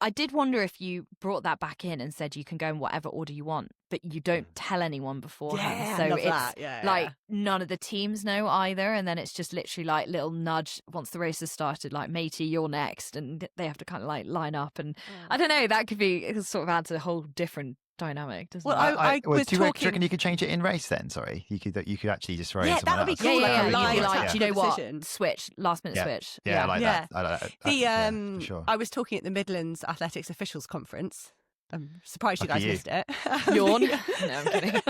I did wonder if you brought that back in and said you can go in whatever order you want, but you don't tell anyone beforehand. Yeah, so I love it's that. like none of the teams know either, and then it's just literally like little nudge once the race has started, like, matey, you're next, and they have to kind of like line up, and I don't know, that could be, it sort of adds a whole different dynamic, doesn't it? I was do you reckon you could change it in race then? Sorry, you could actually just throw in someone that would be else. cool. Do you know what? Decision. Switch, last minute switch. I like that. I like that. For sure. I was talking at the Midlands Athletics Officials Conference. I'm surprised you guys missed it. Yawn. No, I'm kidding.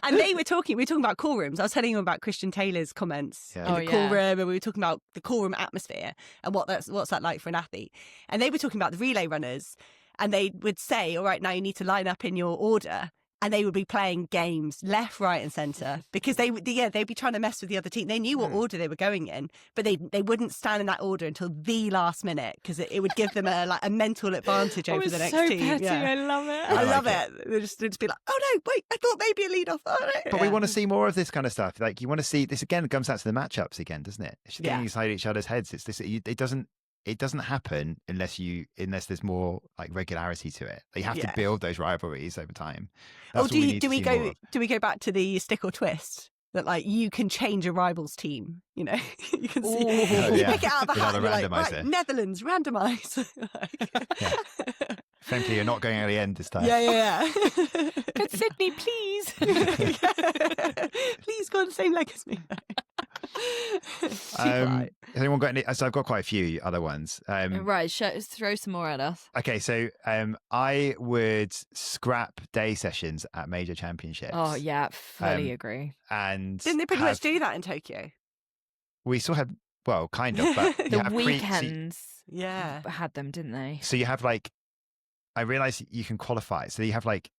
And we were talking about call rooms. I was telling you about Christian Taylor's comments in the call room, and we were talking about the call room atmosphere and what's that like for an athlete. And they were talking about the relay runners. and they would say, all right, now you need to line up in your order. And they would be playing games left, right, and centre because they'd be trying to mess with the other team. They knew what order they were going in, but they wouldn't stand in that order until the last minute because it would give them a mental advantage over the next team. Petty. Yeah. I love it. I love it. They'd just be like, oh no, wait, I thought maybe a lead off. Oh, no. But we want to see more of this kind of stuff. Like you want to see this again. It comes out to the matchups again, doesn't it? It's getting inside each other's heads. It's this. It doesn't happen unless there's more like regularity to it. You have to build those rivalries over time. That's do we go back to the stick or twist that like you can change a rival's team? You know, you can see you pick it out of the hat. And you're like, right, Netherlands randomise. Frankly, you're not going at the end this time. Yeah. But Sydney, please. Please go on the same leg as me. Has anyone got any? So I've got quite a few other ones. Right, throw some more at us. Okay, so I would scrap day sessions at major championships. Oh yeah, fully agree. And didn't they pretty much do that in Tokyo? We still had, well, kind of, but the weekends. Yeah, had them, didn't they? So you have like, I realize you can qualify. So you have like,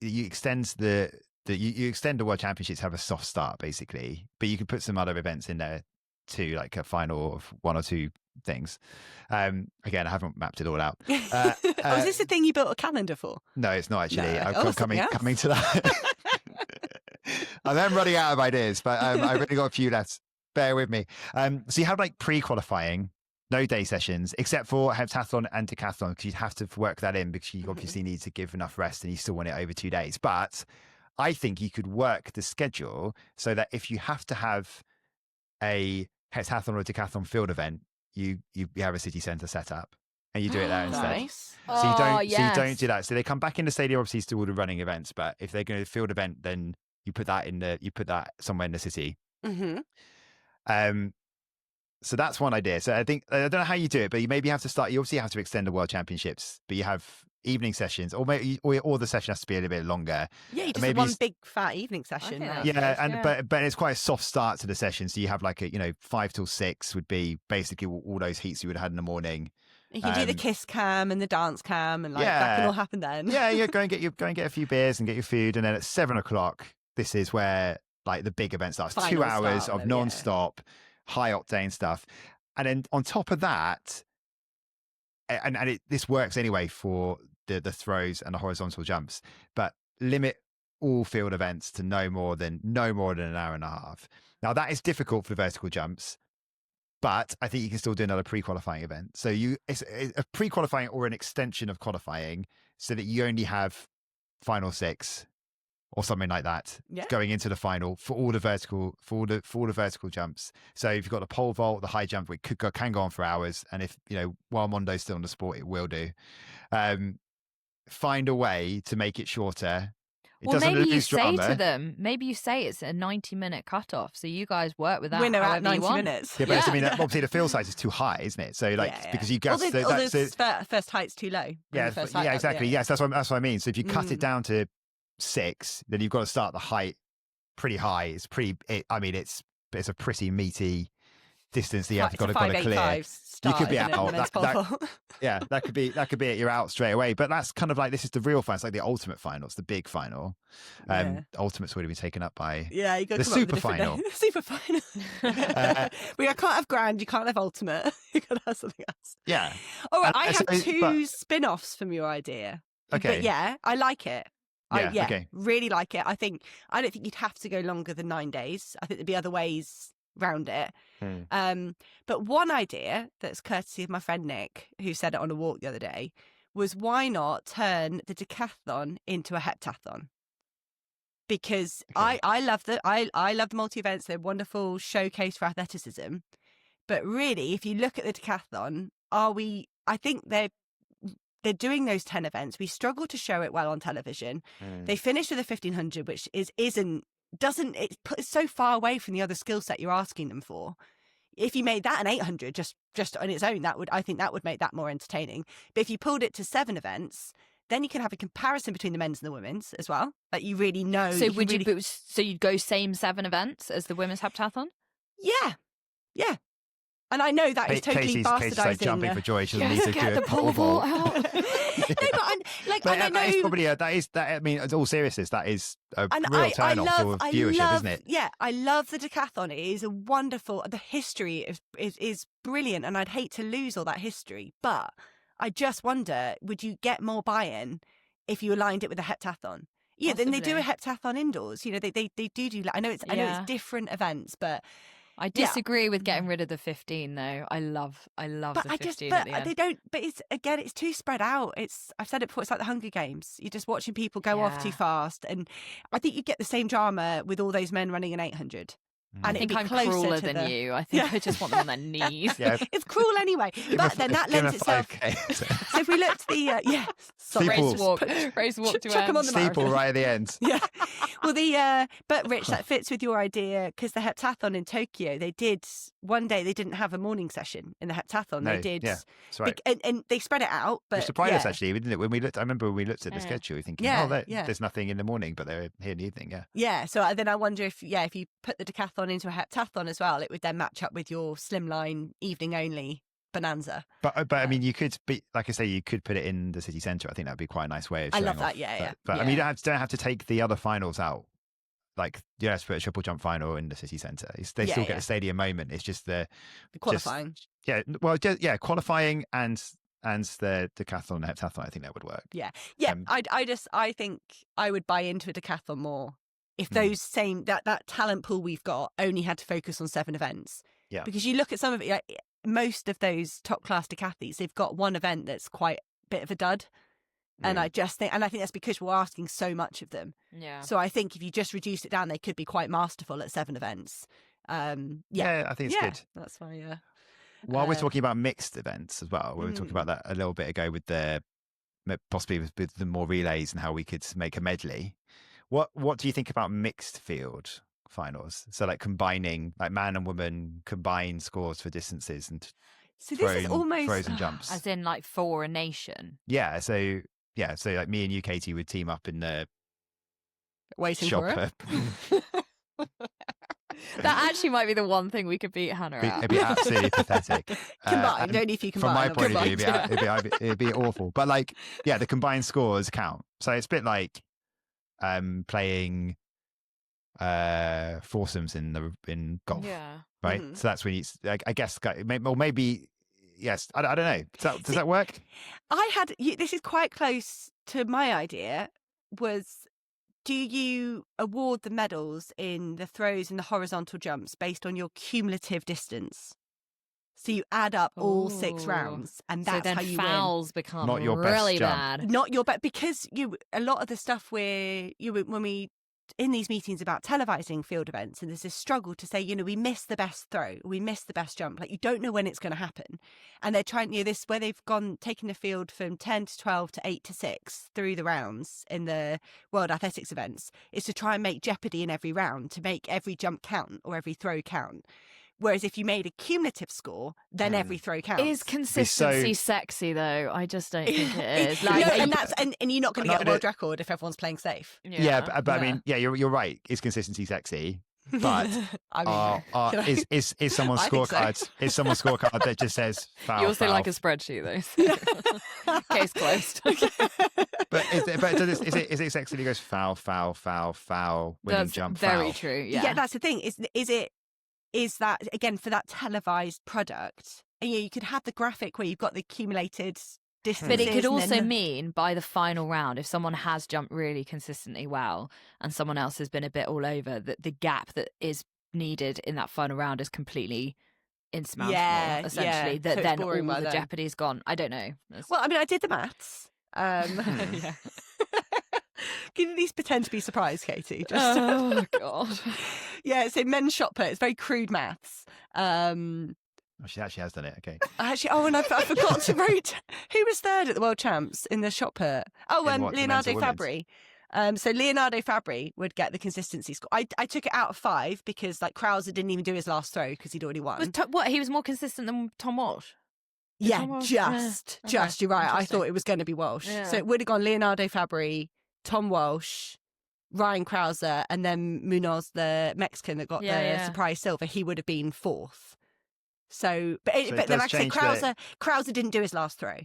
you extend you extend the World Championships to have a soft start basically, but you can put some other events in there too, like a final of one or two things. Again, I haven't mapped it all out. Is this the thing you built a calendar for? No, it's not actually. No. I'm coming to that. I am running out of ideas, but I've really got a few left. Bear with me. So you have like pre-qualifying, no day sessions, except for heptathlon and decathlon, because you'd have to work that in because you obviously need to give enough rest and you still want it over 2 days. But I think you could work the schedule so that if you have to have a heptathlon or decathlon field event, you have a city centre set up and you do it there instead. Nice. So you don't do that. So they come back in the stadium obviously to all the running events, but if they're going to field event, then you put that somewhere in the city. Mm-hmm. So that's one idea. So I think, I don't know how you do it, but you maybe have to start, you obviously have to extend the World Championships, but you have evening sessions, or maybe or the session has to be a little bit longer. Yeah, you just have one big fat evening session. But it's quite a soft start to the session. So you have like 5 till 6 would be basically all those heats you would have had in the morning. You can do the kiss cam and the dance cam, and that can all happen then. Go and get a few beers and get your food, and then at 7 o'clock, this is where like the big event starts. Final 2 hours of non-stop, high octane stuff, and then on top of that, this works anyway for the throws and the horizontal jumps, but limit all field events to no more than an hour and a half. Now that is difficult for the vertical jumps, but I think you can still do another pre-qualifying event. So it's a pre-qualifying or an extension of qualifying, so that you only have final 6 or something like that going into the final for all the vertical jumps. So if you've got the pole vault, the high jump, it can go on for hours, and if while Mondo's still on the sport, it will do. Find a way to make it shorter. Maybe you say to them, it's a 90-minute cutoff, so you guys work with that. Winner at 90 minutes. Yeah, but obviously the field size is too high, isn't it? So because you get first height's too low. Exactly. Yes, that's what I mean. So if you cut it down to 6, then you've got to start the height pretty high. It's a pretty meaty distance that you've got to clear. You could be out. That could be it. You're out straight away. But that's kind of like, this is the real final. It's like the ultimate final. It's the big final. Ultimate's would have been taken up by you got the super final. Super final. We can't have grand. You can't have ultimate. You got to have something else. Yeah. All right. I have 2 spin-offs from your idea. Okay. But yeah, I like it. Okay. Really like it. I don't think you'd have to go longer than 9 days. I think there'd be other ways around it. But one idea that's courtesy of my friend Nick, who said it on a walk the other day, was why not turn the decathlon into a heptathlon? Because I love the multi events. They're a wonderful showcase for athleticism. But really, if you look at the decathlon, I think they're doing those 10 events. We struggle to show it well on television. They finished with a 1500, which it's so far away from the other skill set you're asking them for. If you made that an 800 just on its own, I think that would make that more entertaining. But if you pulled it to 7 events, then you can have a comparison between the men's and the women's as well. Like you really know. So you'd go same 7 events as the women's heptathlon? Yeah. And I know that is totally Katie's bastardising. like jumping for joy. She doesn't need to Get do the a pole vault out. No, but But and I know that is probably I mean, in all seriousness, that is a real turn off for viewership, isn't it? Yeah, I love the decathlon. It is a wonderful. The history is brilliant, and I'd hate to lose all that history. But I just wonder, would you get more buy-in if you aligned it with a heptathlon? Yeah, then they do a heptathlon indoors. You know, they do. I know it's different events, but. I disagree with getting rid of the 15 though. I love the 15 at the end. They don't. But it's too spread out. I've said it before. It's like the Hunger Games. You're just watching people go off too fast, and I think you get the same drama with all those men running an 800. And I think I'm crueler than you. I think I just want them on their knees. Yeah. It's cruel anyway. But then that lends itself. So if we look at the race walk to chuck them on the steeple marathon. right at the end. Yeah. Well, but Rich, that fits with your idea because the heptathlon in Tokyo, they did one day they didn't have a morning session in the heptathlon. No, they did. Yeah, that's right. And they spread it out. But it surprised us actually, didn't it? When we looked, I remember when we looked at the schedule, we thinking, there's nothing in the morning, but they're here in the evening. Yeah. Yeah. So then I wonder if you put the decathlon into a heptathlon as well, it would then match up with your slimline evening only bonanza. But I mean, you could be, like I say, you could put it in the city centre. I think that would be quite a nice way of showing I love that. off. Yeah. But I mean, you don't have to take the other finals out. Like, you have to put a triple jump final in the city centre. They still get a stadium moment. It's just the qualifying. Qualifying and the decathlon and heptathlon. I think that would work. Yeah. I think I would buy into a decathlon more if those that talent pool we've got only had to focus on 7 events. Yeah. Because you look at some of it, like, most of those top class decathletes, they've got one event that's quite a bit of a dud. And I think that's because we're asking so much of them. Yeah. So I think if you just reduce it down, they could be quite masterful at 7 events. I think it's good. That's fine. Yeah. While we're talking about mixed events as well, we were talking about that a little bit ago with possibly with the more relays and how we could make a medley. What do you think about mixed field finals? So like combining, like man and woman combined scores for distances and this is almost throws and jumps, as in like for a nation. Yeah. So like me and you, Katie, would team up in the waiting shop. for it. That actually might be the one thing we could beat Hannah at. It'd be absolutely pathetic. Combined, only if you combine. From my point of view, it'd be awful. But like, the combined scores count. So it's a bit like playing foursomes in golf. Yeah. Right. So that's when I guess, or maybe. Yes, I don't know. Does that work? This is quite close to my idea. Do you award the medals in the throws and the horizontal jumps based on your cumulative distance? So you add up all 6 rounds, and that's how you fouls win. become not your really best bad. Jump. Not your best, because a lot of the stuff when we in these meetings about televising field events, and there's this struggle to say, we miss the best throw, we miss the best jump. Like, you don't know when it's going to happen. And they're trying, this where they've taken the field from 10 to 12 to 8 to 6 through the rounds in the World Athletics events, is to try and make jeopardy in every round, to make every jump count or every throw count. Whereas if you made a cumulative score, then every throw counts. Is consistency sexy though? I just don't think it is. Like, and you're not going to get a world record if everyone's playing safe. But I mean, you're right. Is consistency sexy? But is someone's scorecard? So. Is someone's scorecard that just says foul? You also like a spreadsheet though. So. Case closed. But is it sexy? It goes foul, foul, foul, foul, winning That's jump. Very foul. true. Yeah, that's the thing. Is that, again, for that televised product, and you could have the graphic where you've got the accumulated distances. But it could also mean by the final round, if someone has jumped really consistently well and someone else has been a bit all over, that the gap that is needed in that final round is completely insurmountable, essentially. That so then all the jeopardy is gone. I don't know. Well, I mean, I did the maths. Yeah. Can you at least pretend to be surprised, Katie? Oh, God. Yeah, it's in men's shot put. It's very crude maths. She actually has done it. Okay. And I forgot to write who was third at the World Champs in the shot put. Leonardo Fabri. So Leonardo Fabri would get the consistency score. I took it out of 5 because like Krauser didn't even do his last throw because he'd already won. He was more consistent than Tom Walsh? Just. You're right. I thought it was going to be Walsh. Yeah. So it would have gone Leonardo Fabri, Tom Walsh, Ryan Krauser, and then Munoz, the Mexican that got the surprise silver. He would have been 4th. So, So it but then, does like I say, change Krauser didn't do his last throw.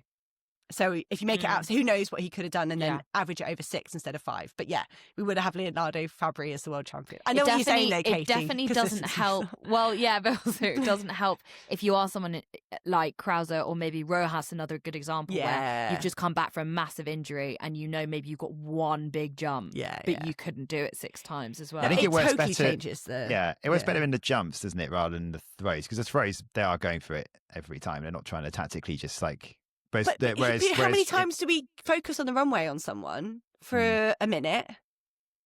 So if you make it out, so who knows what he could have done, and then Yeah. average it over 6 instead of 5. But yeah, we would have Leonardo Fabri as the world champion. I know what you're saying though, Katie. It definitely doesn't help. Well, yeah, but also it doesn't help if you are someone like Krauser or maybe Rojas, another good example, where you've just come back from a massive injury and maybe you've got one big jump, but you couldn't do it 6 times as well. I think it works totally better. Changes the. Yeah, it works better in the jumps, doesn't it, rather than the throws? Because the throws, they are going for it every time. They're not trying to tactically just like. But how many times do we focus on the runway on someone for a minute,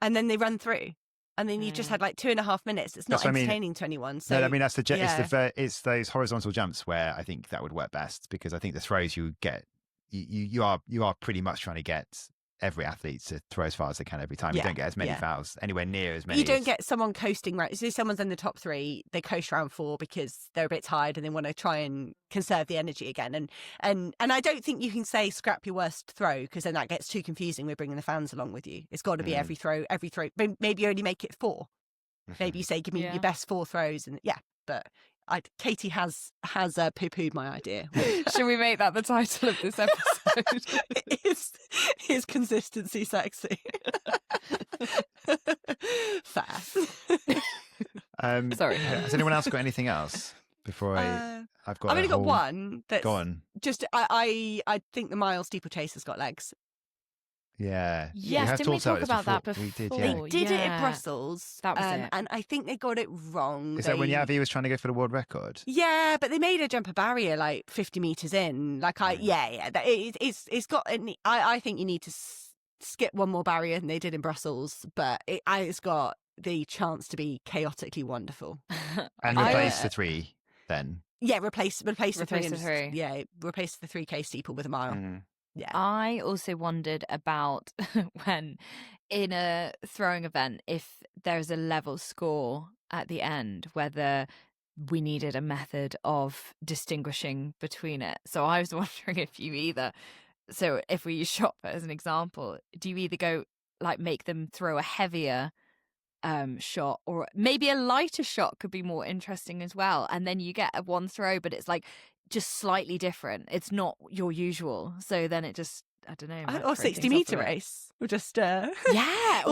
and then they run through, and then you just had like 2.5 minutes? It's not entertaining to anyone. So no, I mean it's those horizontal jumps where I think that would work best, because I think the throws you get, you are pretty much trying to get every athlete to throw as far as they can every time. You don't get as many fouls, anywhere near as many. You don't get someone coasting right. So someone's in the top 3, they coast round 4 because they're a bit tired and they want to try and conserve the energy again. And I don't think you can say scrap your worst throw, because then that gets too confusing. We're bringing the fans along with you. It's got to be every throw. Maybe you only make it 4. Maybe you say, give me your best 4 throws, and but. Katie has poo-pooed my idea. Should we make that the title of this episode? Is consistency sexy? Fair. Sorry. Has anyone else got anything else before I've only got one. That's go on. Just I think the mile steeplechase has got legs. Yeah. Yes, didn't we talk about that before? We did, They did it in Brussels. That was it. And I think they got it wrong. Is that when Yavi was trying to go for the world record? Yeah, but they made her jump a barrier like 50 metres in. It's got. I think you need to skip one more barrier than they did in Brussels, but it's got the chance to be chaotically wonderful. And replace the 3 then. Yeah, replace the 3. The 3. Yeah, replace the 3K steeple with a mile. Yeah. I also wondered about when in a throwing event, if there's a level score at the end, whether we needed a method of distinguishing between it. So I was wondering if we use shot put as an example, do you either go like make them throw a heavier shot, or maybe a lighter shot could be more interesting as well, and then you get a one throw but it's like just slightly different, it's not your usual, so then it just, I don't know, or 60-meter race. We'll just all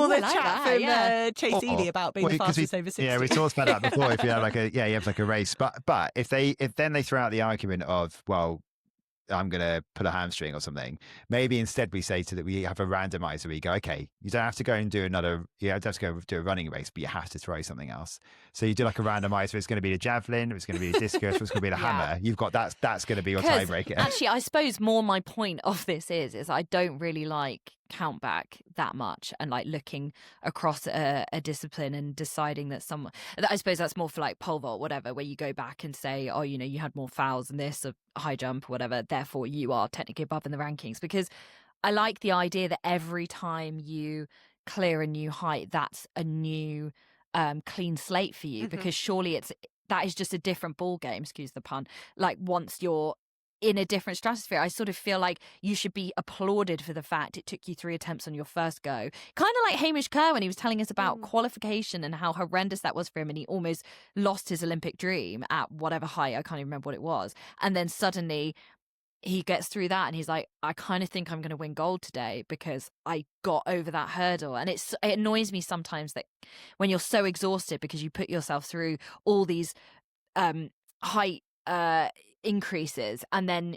the chat from Chase Ely about being the fastest over 60. Yeah, we talked about that before. If you have you have like a race, but if then they throw out the argument of, well, I'm going to pull a hamstring or something, maybe instead we say that we have a randomizer where you go, okay, you don't have to go and do you have to go do a running race, but you have to throw something else. So you do like a randomizer. It's going to be the javelin, it's going to be the discus, it's going to be the hammer. You've got that's going to be your tiebreaker. Actually, I suppose more my point of this is I don't really like count back that much and like looking across a discipline and deciding that someone, I suppose that's more for like pole vault, whatever, where you go back and say, oh, you had more fouls than this, or high jump or whatever, therefore you are technically above in the rankings. Because I like the idea that every time you clear a new height, that's a new clean slate for you, because surely that is just a different ball game, excuse the pun, like once you're in a different stratosphere. I sort of feel like you should be applauded for the fact it took you 3 attempts on your first go. Kind of like Hamish Kerr when he was telling us about qualification and how horrendous that was for him, and he almost lost his Olympic dream at whatever height, I can't even remember what it was. And then suddenly he gets through that and he's like, I kind of think I'm going to win gold today because I got over that hurdle. And it annoys me sometimes that when you're so exhausted because you put yourself through all these height increases, and then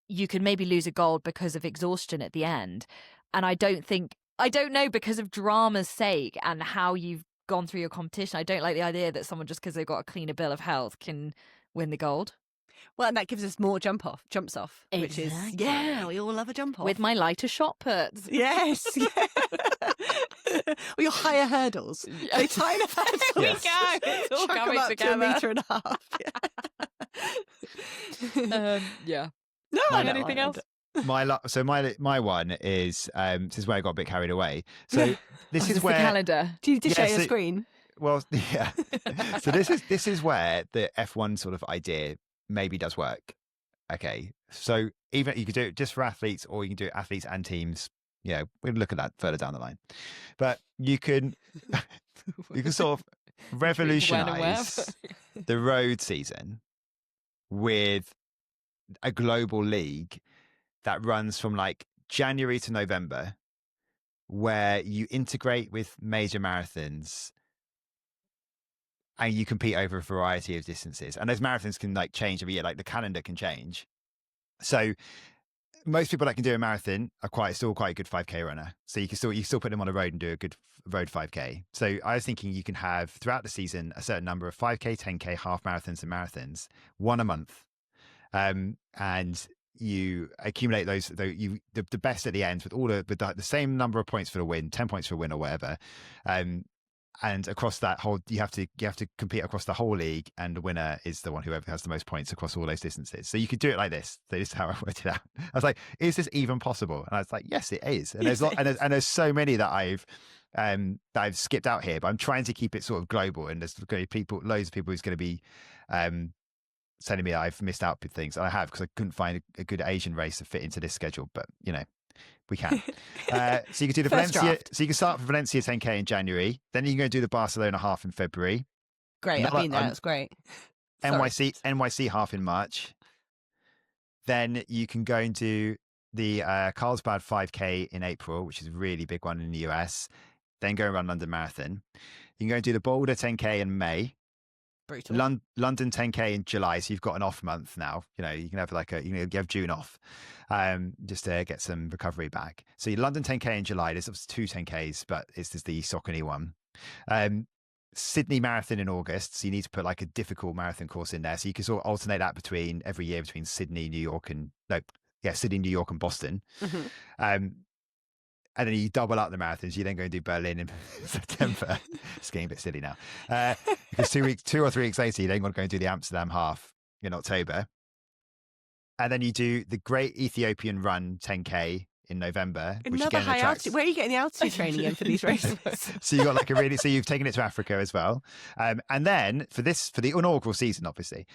you can maybe lose a gold because of exhaustion at the end. And I don't know, because of drama's sake and how you've gone through your competition, I don't like the idea that someone, just because they've got a cleaner bill of health, can win the gold. Well, and that gives us more jumps off, exactly. Which is, we all love a jump off. With my lighter shot puts. Yes. Or your higher hurdles. They tie the hurdles. There we go. It's all coming together. To 1.5 meters. Yeah. No, anything else? My one is this is where I got a bit carried away. So this is where the calendar. Do you share your screen? Well, yeah. So this is where the F1 sort of idea maybe does work. Okay, so even you could do it just for athletes, or you can do it athletes and teams. Yeah, we'll look at that further down the line. But you can sort of revolutionize the road season with a global league that runs from like January to November, where you integrate with major marathons and you compete over a variety of distances. And those marathons can like change every year, like the calendar can change. So most people that can do a marathon are still quite a good 5K runner. So you can still put them on the road and do a good road 5K. So I was thinking you can have throughout the season a certain number of 5K, 10K, half marathons and marathons, one a month. And you accumulate those, the best at the end with the same number of points for the win, 10 points for a win or whatever. And across that whole, you have to compete across the whole league, and the winner is the one whoever has the most points across all those distances. So you could do it like this. So this is how I worked it out. I was like, is this even possible? And I was like, yes, it is. And there's so many that I've skipped out here, but I'm trying to keep it sort of global. And there's going to be loads of people who's going to be telling me I've missed out with things, and I have, because I couldn't find a good Asian race to fit into this schedule. But we can. So you can do the Valencia. Draft. So you can start with Valencia 10K in January. Then you can go do the Barcelona half in February. Great, I've been there. That's great. NYC half in March. Then you can go and do the Carlsbad 5K in April, which is a really big one in the US. Then go and run London Marathon. You can go and do the Boulder 10K in May. Brutal. London 10K in July, so you've got an off month now. You can have you have June off, just to get some recovery back. So your London 10K in July. There's obviously 2 10Ks, but it's just the Saucony one. Sydney Marathon in August, so you need to put like a difficult marathon course in there. So you can sort of alternate that every year between Sydney, New York, and Boston. Mm-hmm. And then you double up the marathons. You then go and do Berlin in September. It's getting a bit silly now. Because 2 or 3 weeks later, you then want to go and do the Amsterdam half in October. And then you do the Great Ethiopian Run 10K in November. Another high altitude. Where are you getting the altitude training in for these races? So you got like so you've taken it to Africa as well. And then for the inaugural season, obviously,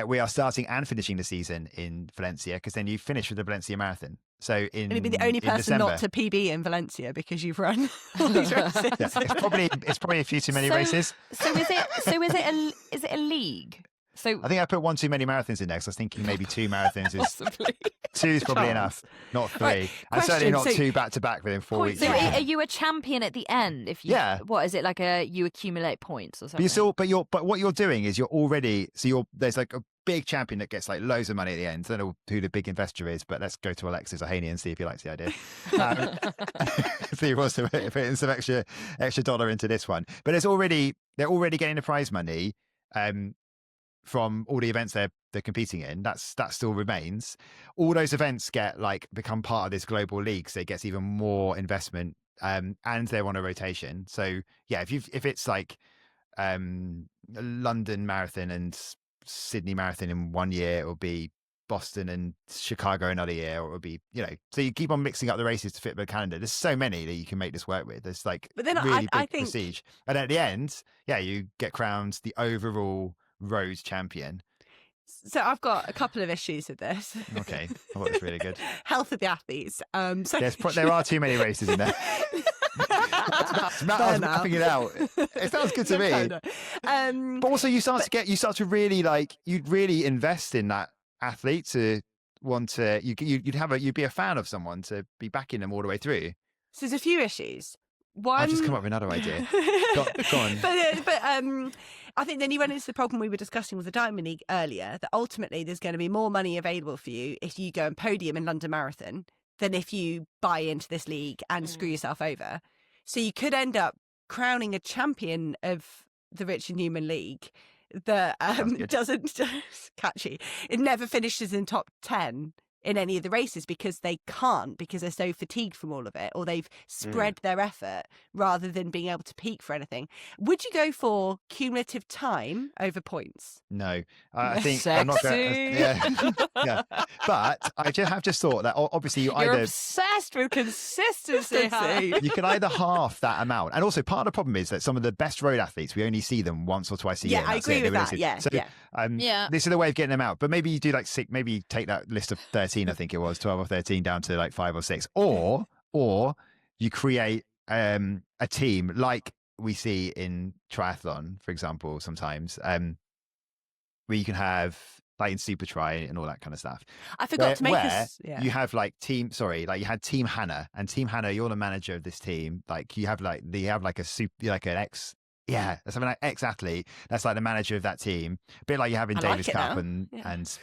we are starting and finishing the season in Valencia, because then you finish with the Valencia Marathon. So and you'd be the only person December. not to PB in Valencia because you've run all these races. Yeah, it's probably a few too many races. So is it a league? So I think I put 1 too many marathons in there, because I was thinking maybe 2 marathons is possibly. 2 is probably enough, not 3. Right, and certainly not so 2 back to back within 4 weeks. So are you a champion at the end? If you, Yeah. What is it, like you accumulate points or something? But what you're doing is there's like a big champion that gets like loads of money at the end. I don't know who the big investor is, but let's go to Alexis Ohanian and see if he likes the idea. See if he wants to put in some extra dollar into this one. But they're already getting the prize money from all the events they're competing in. That still remains. All those events become part of this global league, so it gets even more investment, and they're on a rotation. So yeah, if it's like London Marathon and Sydney Marathon in 1 year, it will be Boston and Chicago another year, or it will be so you keep on mixing up the races to fit the calendar. There's so many that you can make this work with. There's like But then really I big think prestige, and at the end, you get crowned the overall road champion. So I've got a couple of issues with this. Okay, I thought it was really good. Health of the athletes. There are too many races in there. Matt was mapping it out. It sounds good to me. But also, you start to really you'd really invest in that athlete to want to. You'd be a fan of someone to be backing them all the way through. So there's a few issues. One, I've just come up with another idea. Go on. But I think then you run into the problem we were discussing with the Diamond League earlier, that ultimately there's going to be more money available for you if you go and podium in London Marathon than if you buy into this league and screw yourself over. So you could end up crowning a champion of the Richard Newman League that doesn't catchy. It never finishes in top 10 in any of the races because they're so fatigued from all of it, or they've spread their effort rather than being able to peak for anything. Would you go for cumulative time over points? No, I think I'm not going. Yeah. But I have just thought that obviously you're obsessed with consistency. You can either half that amount, and also part of the problem is that some of the best road athletes, we only see them once or twice a year. Yeah, I agree with that. Yeah, so, this is the way of getting them out. But maybe you do like 6. Maybe you take that list of 13, I think it was 12 or 13, down to like 5 or 6, or you create a team like we see in triathlon, for example, sometimes where you can have like in Super Try and all that kind of stuff. I forgot to make this. Yeah. You have like you had Team Hannah, and Team Hannah, you're the manager of this team. Like you have like an ex. Yeah, something like ex-athlete. That's like the manager of that team. A bit like you have in Davis Cup and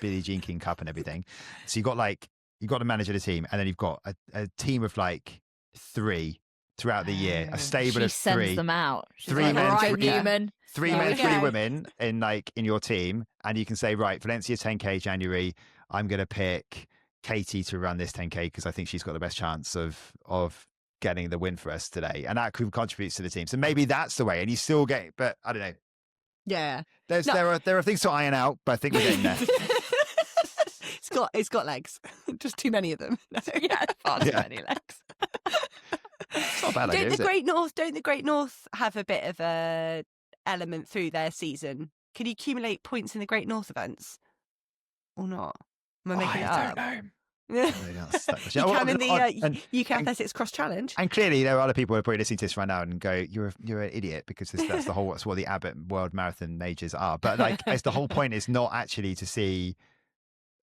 Billie Jean King Cup and everything. So you've got the manager of the team, and then you've got a team of like 3 throughout the year. A stable of 3. She sends them out. She's 3 like, men, right, Newman. 3 men, 3 women in your team, and you can say, right, Valencia 10K January, I'm going to pick Katie to run this 10K because I think she's got the best chance of getting the win for us today, and that contributes to the team. So maybe that's the way, and you still get, but I don't know. Yeah, there are things to iron out, but I think we're getting there. It's got legs, just too many of them. Far too many legs. It's not a bad idea, Don't the Great North have a bit of a element through their season? Can you accumulate points in the Great North events or not? Am I making it up? I don't know. You can in the UK Athletics Cross Challenge. And clearly there are other people who are probably listening to this right now and go, you're an idiot, because that's what the Abbott World Marathon majors are. But like, it's the whole point is not actually to see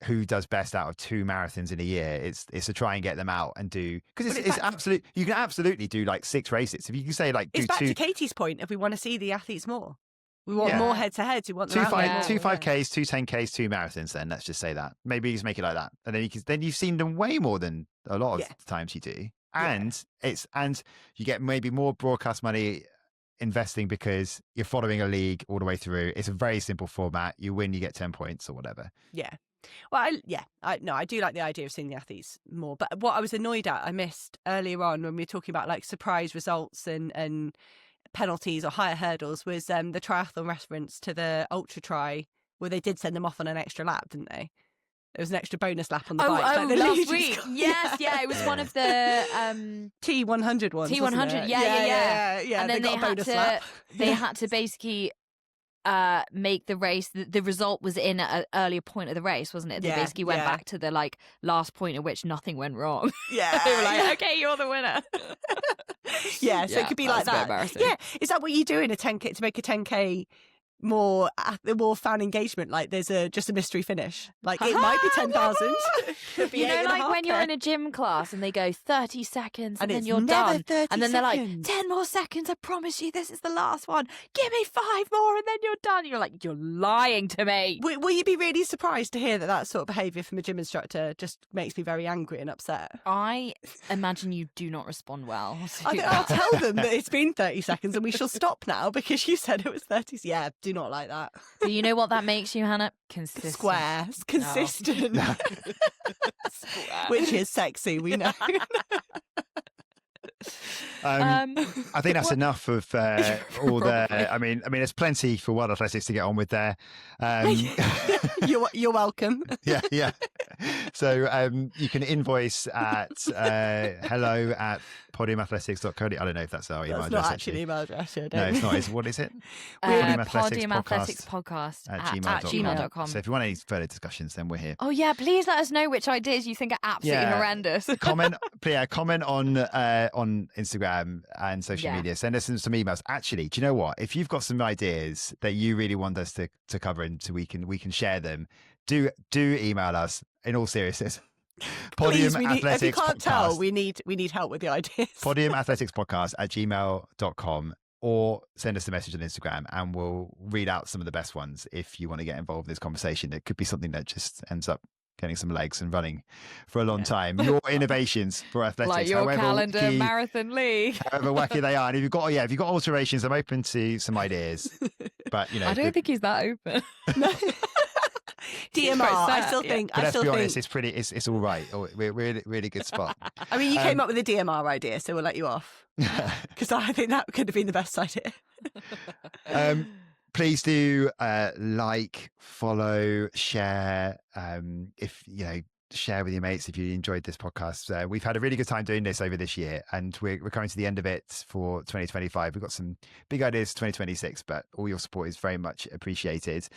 who does best out of 2 marathons in a year. It's to try and get them out and do, because it's absolute. You can absolutely do like 6 races. If you can say like, it's back to Katie's point. If we want to see the athletes more, we want more head to head. We want 2 5Ks, 2 10Ks, 2 marathons. Then let's just say that. Maybe you just make it like that, and then you've seen them way more than a lot of times you do, and you get maybe more broadcast money investing because you're following a league all the way through. It's a very simple format. You win, you get 10 points or whatever. Yeah. Well, I do like the idea of seeing the athletes more. But what I was annoyed at, I missed earlier on when we were talking about like surprise results and penalties or higher hurdles, was the triathlon reference to the ultra try, where they did send them off on an extra lap, didn't they? There was an extra bonus lap on the bike. Last week. Yes, it was one of the T100 ones. T100, yeah. And then they got a bonus lap. They had to basically make the race. The result was in at an earlier point of the race, wasn't it? They basically went back to the like last point at which nothing went wrong. Yeah. They were like, okay, you're the winner. So it could be like that. Yeah. Is that what you do in a 10K to make a 10K more fan engagement? Like there's just a mystery finish. Like it might be 10,000. You know, like when you're in a gym class and they go 30 seconds and then you're done. And then they're like, 10 more seconds, I promise you this is the last one. Give me 5 more and then you're done. You're like, you're lying to me. Will you be really surprised to hear that sort of behaviour from a gym instructor just makes me very angry and upset? I imagine you do not respond well. I'll tell them that it's been 30 seconds and we shall stop now because you said it was 30. Yeah, do not like that. But you know what that makes you, Hannah? Consistent. Square. Consistent. No. Which is sexy, we know. I think that's enough of all the. I mean, there's plenty for World Athletics to get on with there. You're welcome. Yeah. So you can invoice at hello@podiumathletics.co. I don't know if that's our email address. That's not actually an email address. No, it's not. What is it? Podium Athletics podcast at gmail.com. So if you want any further discussions, then we're here. Oh yeah, please let us know which ideas you think are absolutely horrendous. comment on Instagram and social media. Send us some emails. Actually, do you know what? If you've got some ideas that you really want us to cover and so we can share them, do email us in all seriousness. Please, if you can't tell, we need help with the ideas. podiumathletics@gmail.com, or send us a message on Instagram and we'll read out some of the best ones if you want to get involved in this conversation. It could be something that just ends up getting some legs and running for a long time. Your innovations for athletics, like your calendar marathon league, however wacky they are. And if you've got alterations, I'm open to some ideas. But I don't think he's that open. DMR, I still think. Let's be honest, it's all right. We're really good spot. I mean, you came up with a DMR idea, so we'll let you off because I think that could have been the best idea. Please do like, follow, share. Share with your mates if you enjoyed this podcast. We've had a really good time doing this over this year, and we're coming to the end of it for 2025. We've got some big ideas for 2026, but all your support is very much appreciated.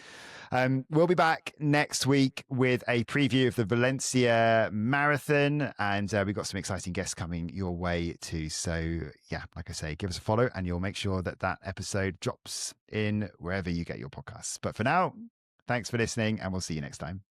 We'll be back next week with a preview of the Valencia Marathon, and we've got some exciting guests coming your way too. So yeah, like I say, give us a follow and you'll make sure that episode drops in wherever you get your podcasts. But for now, Thanks for listening, and we'll see you next time.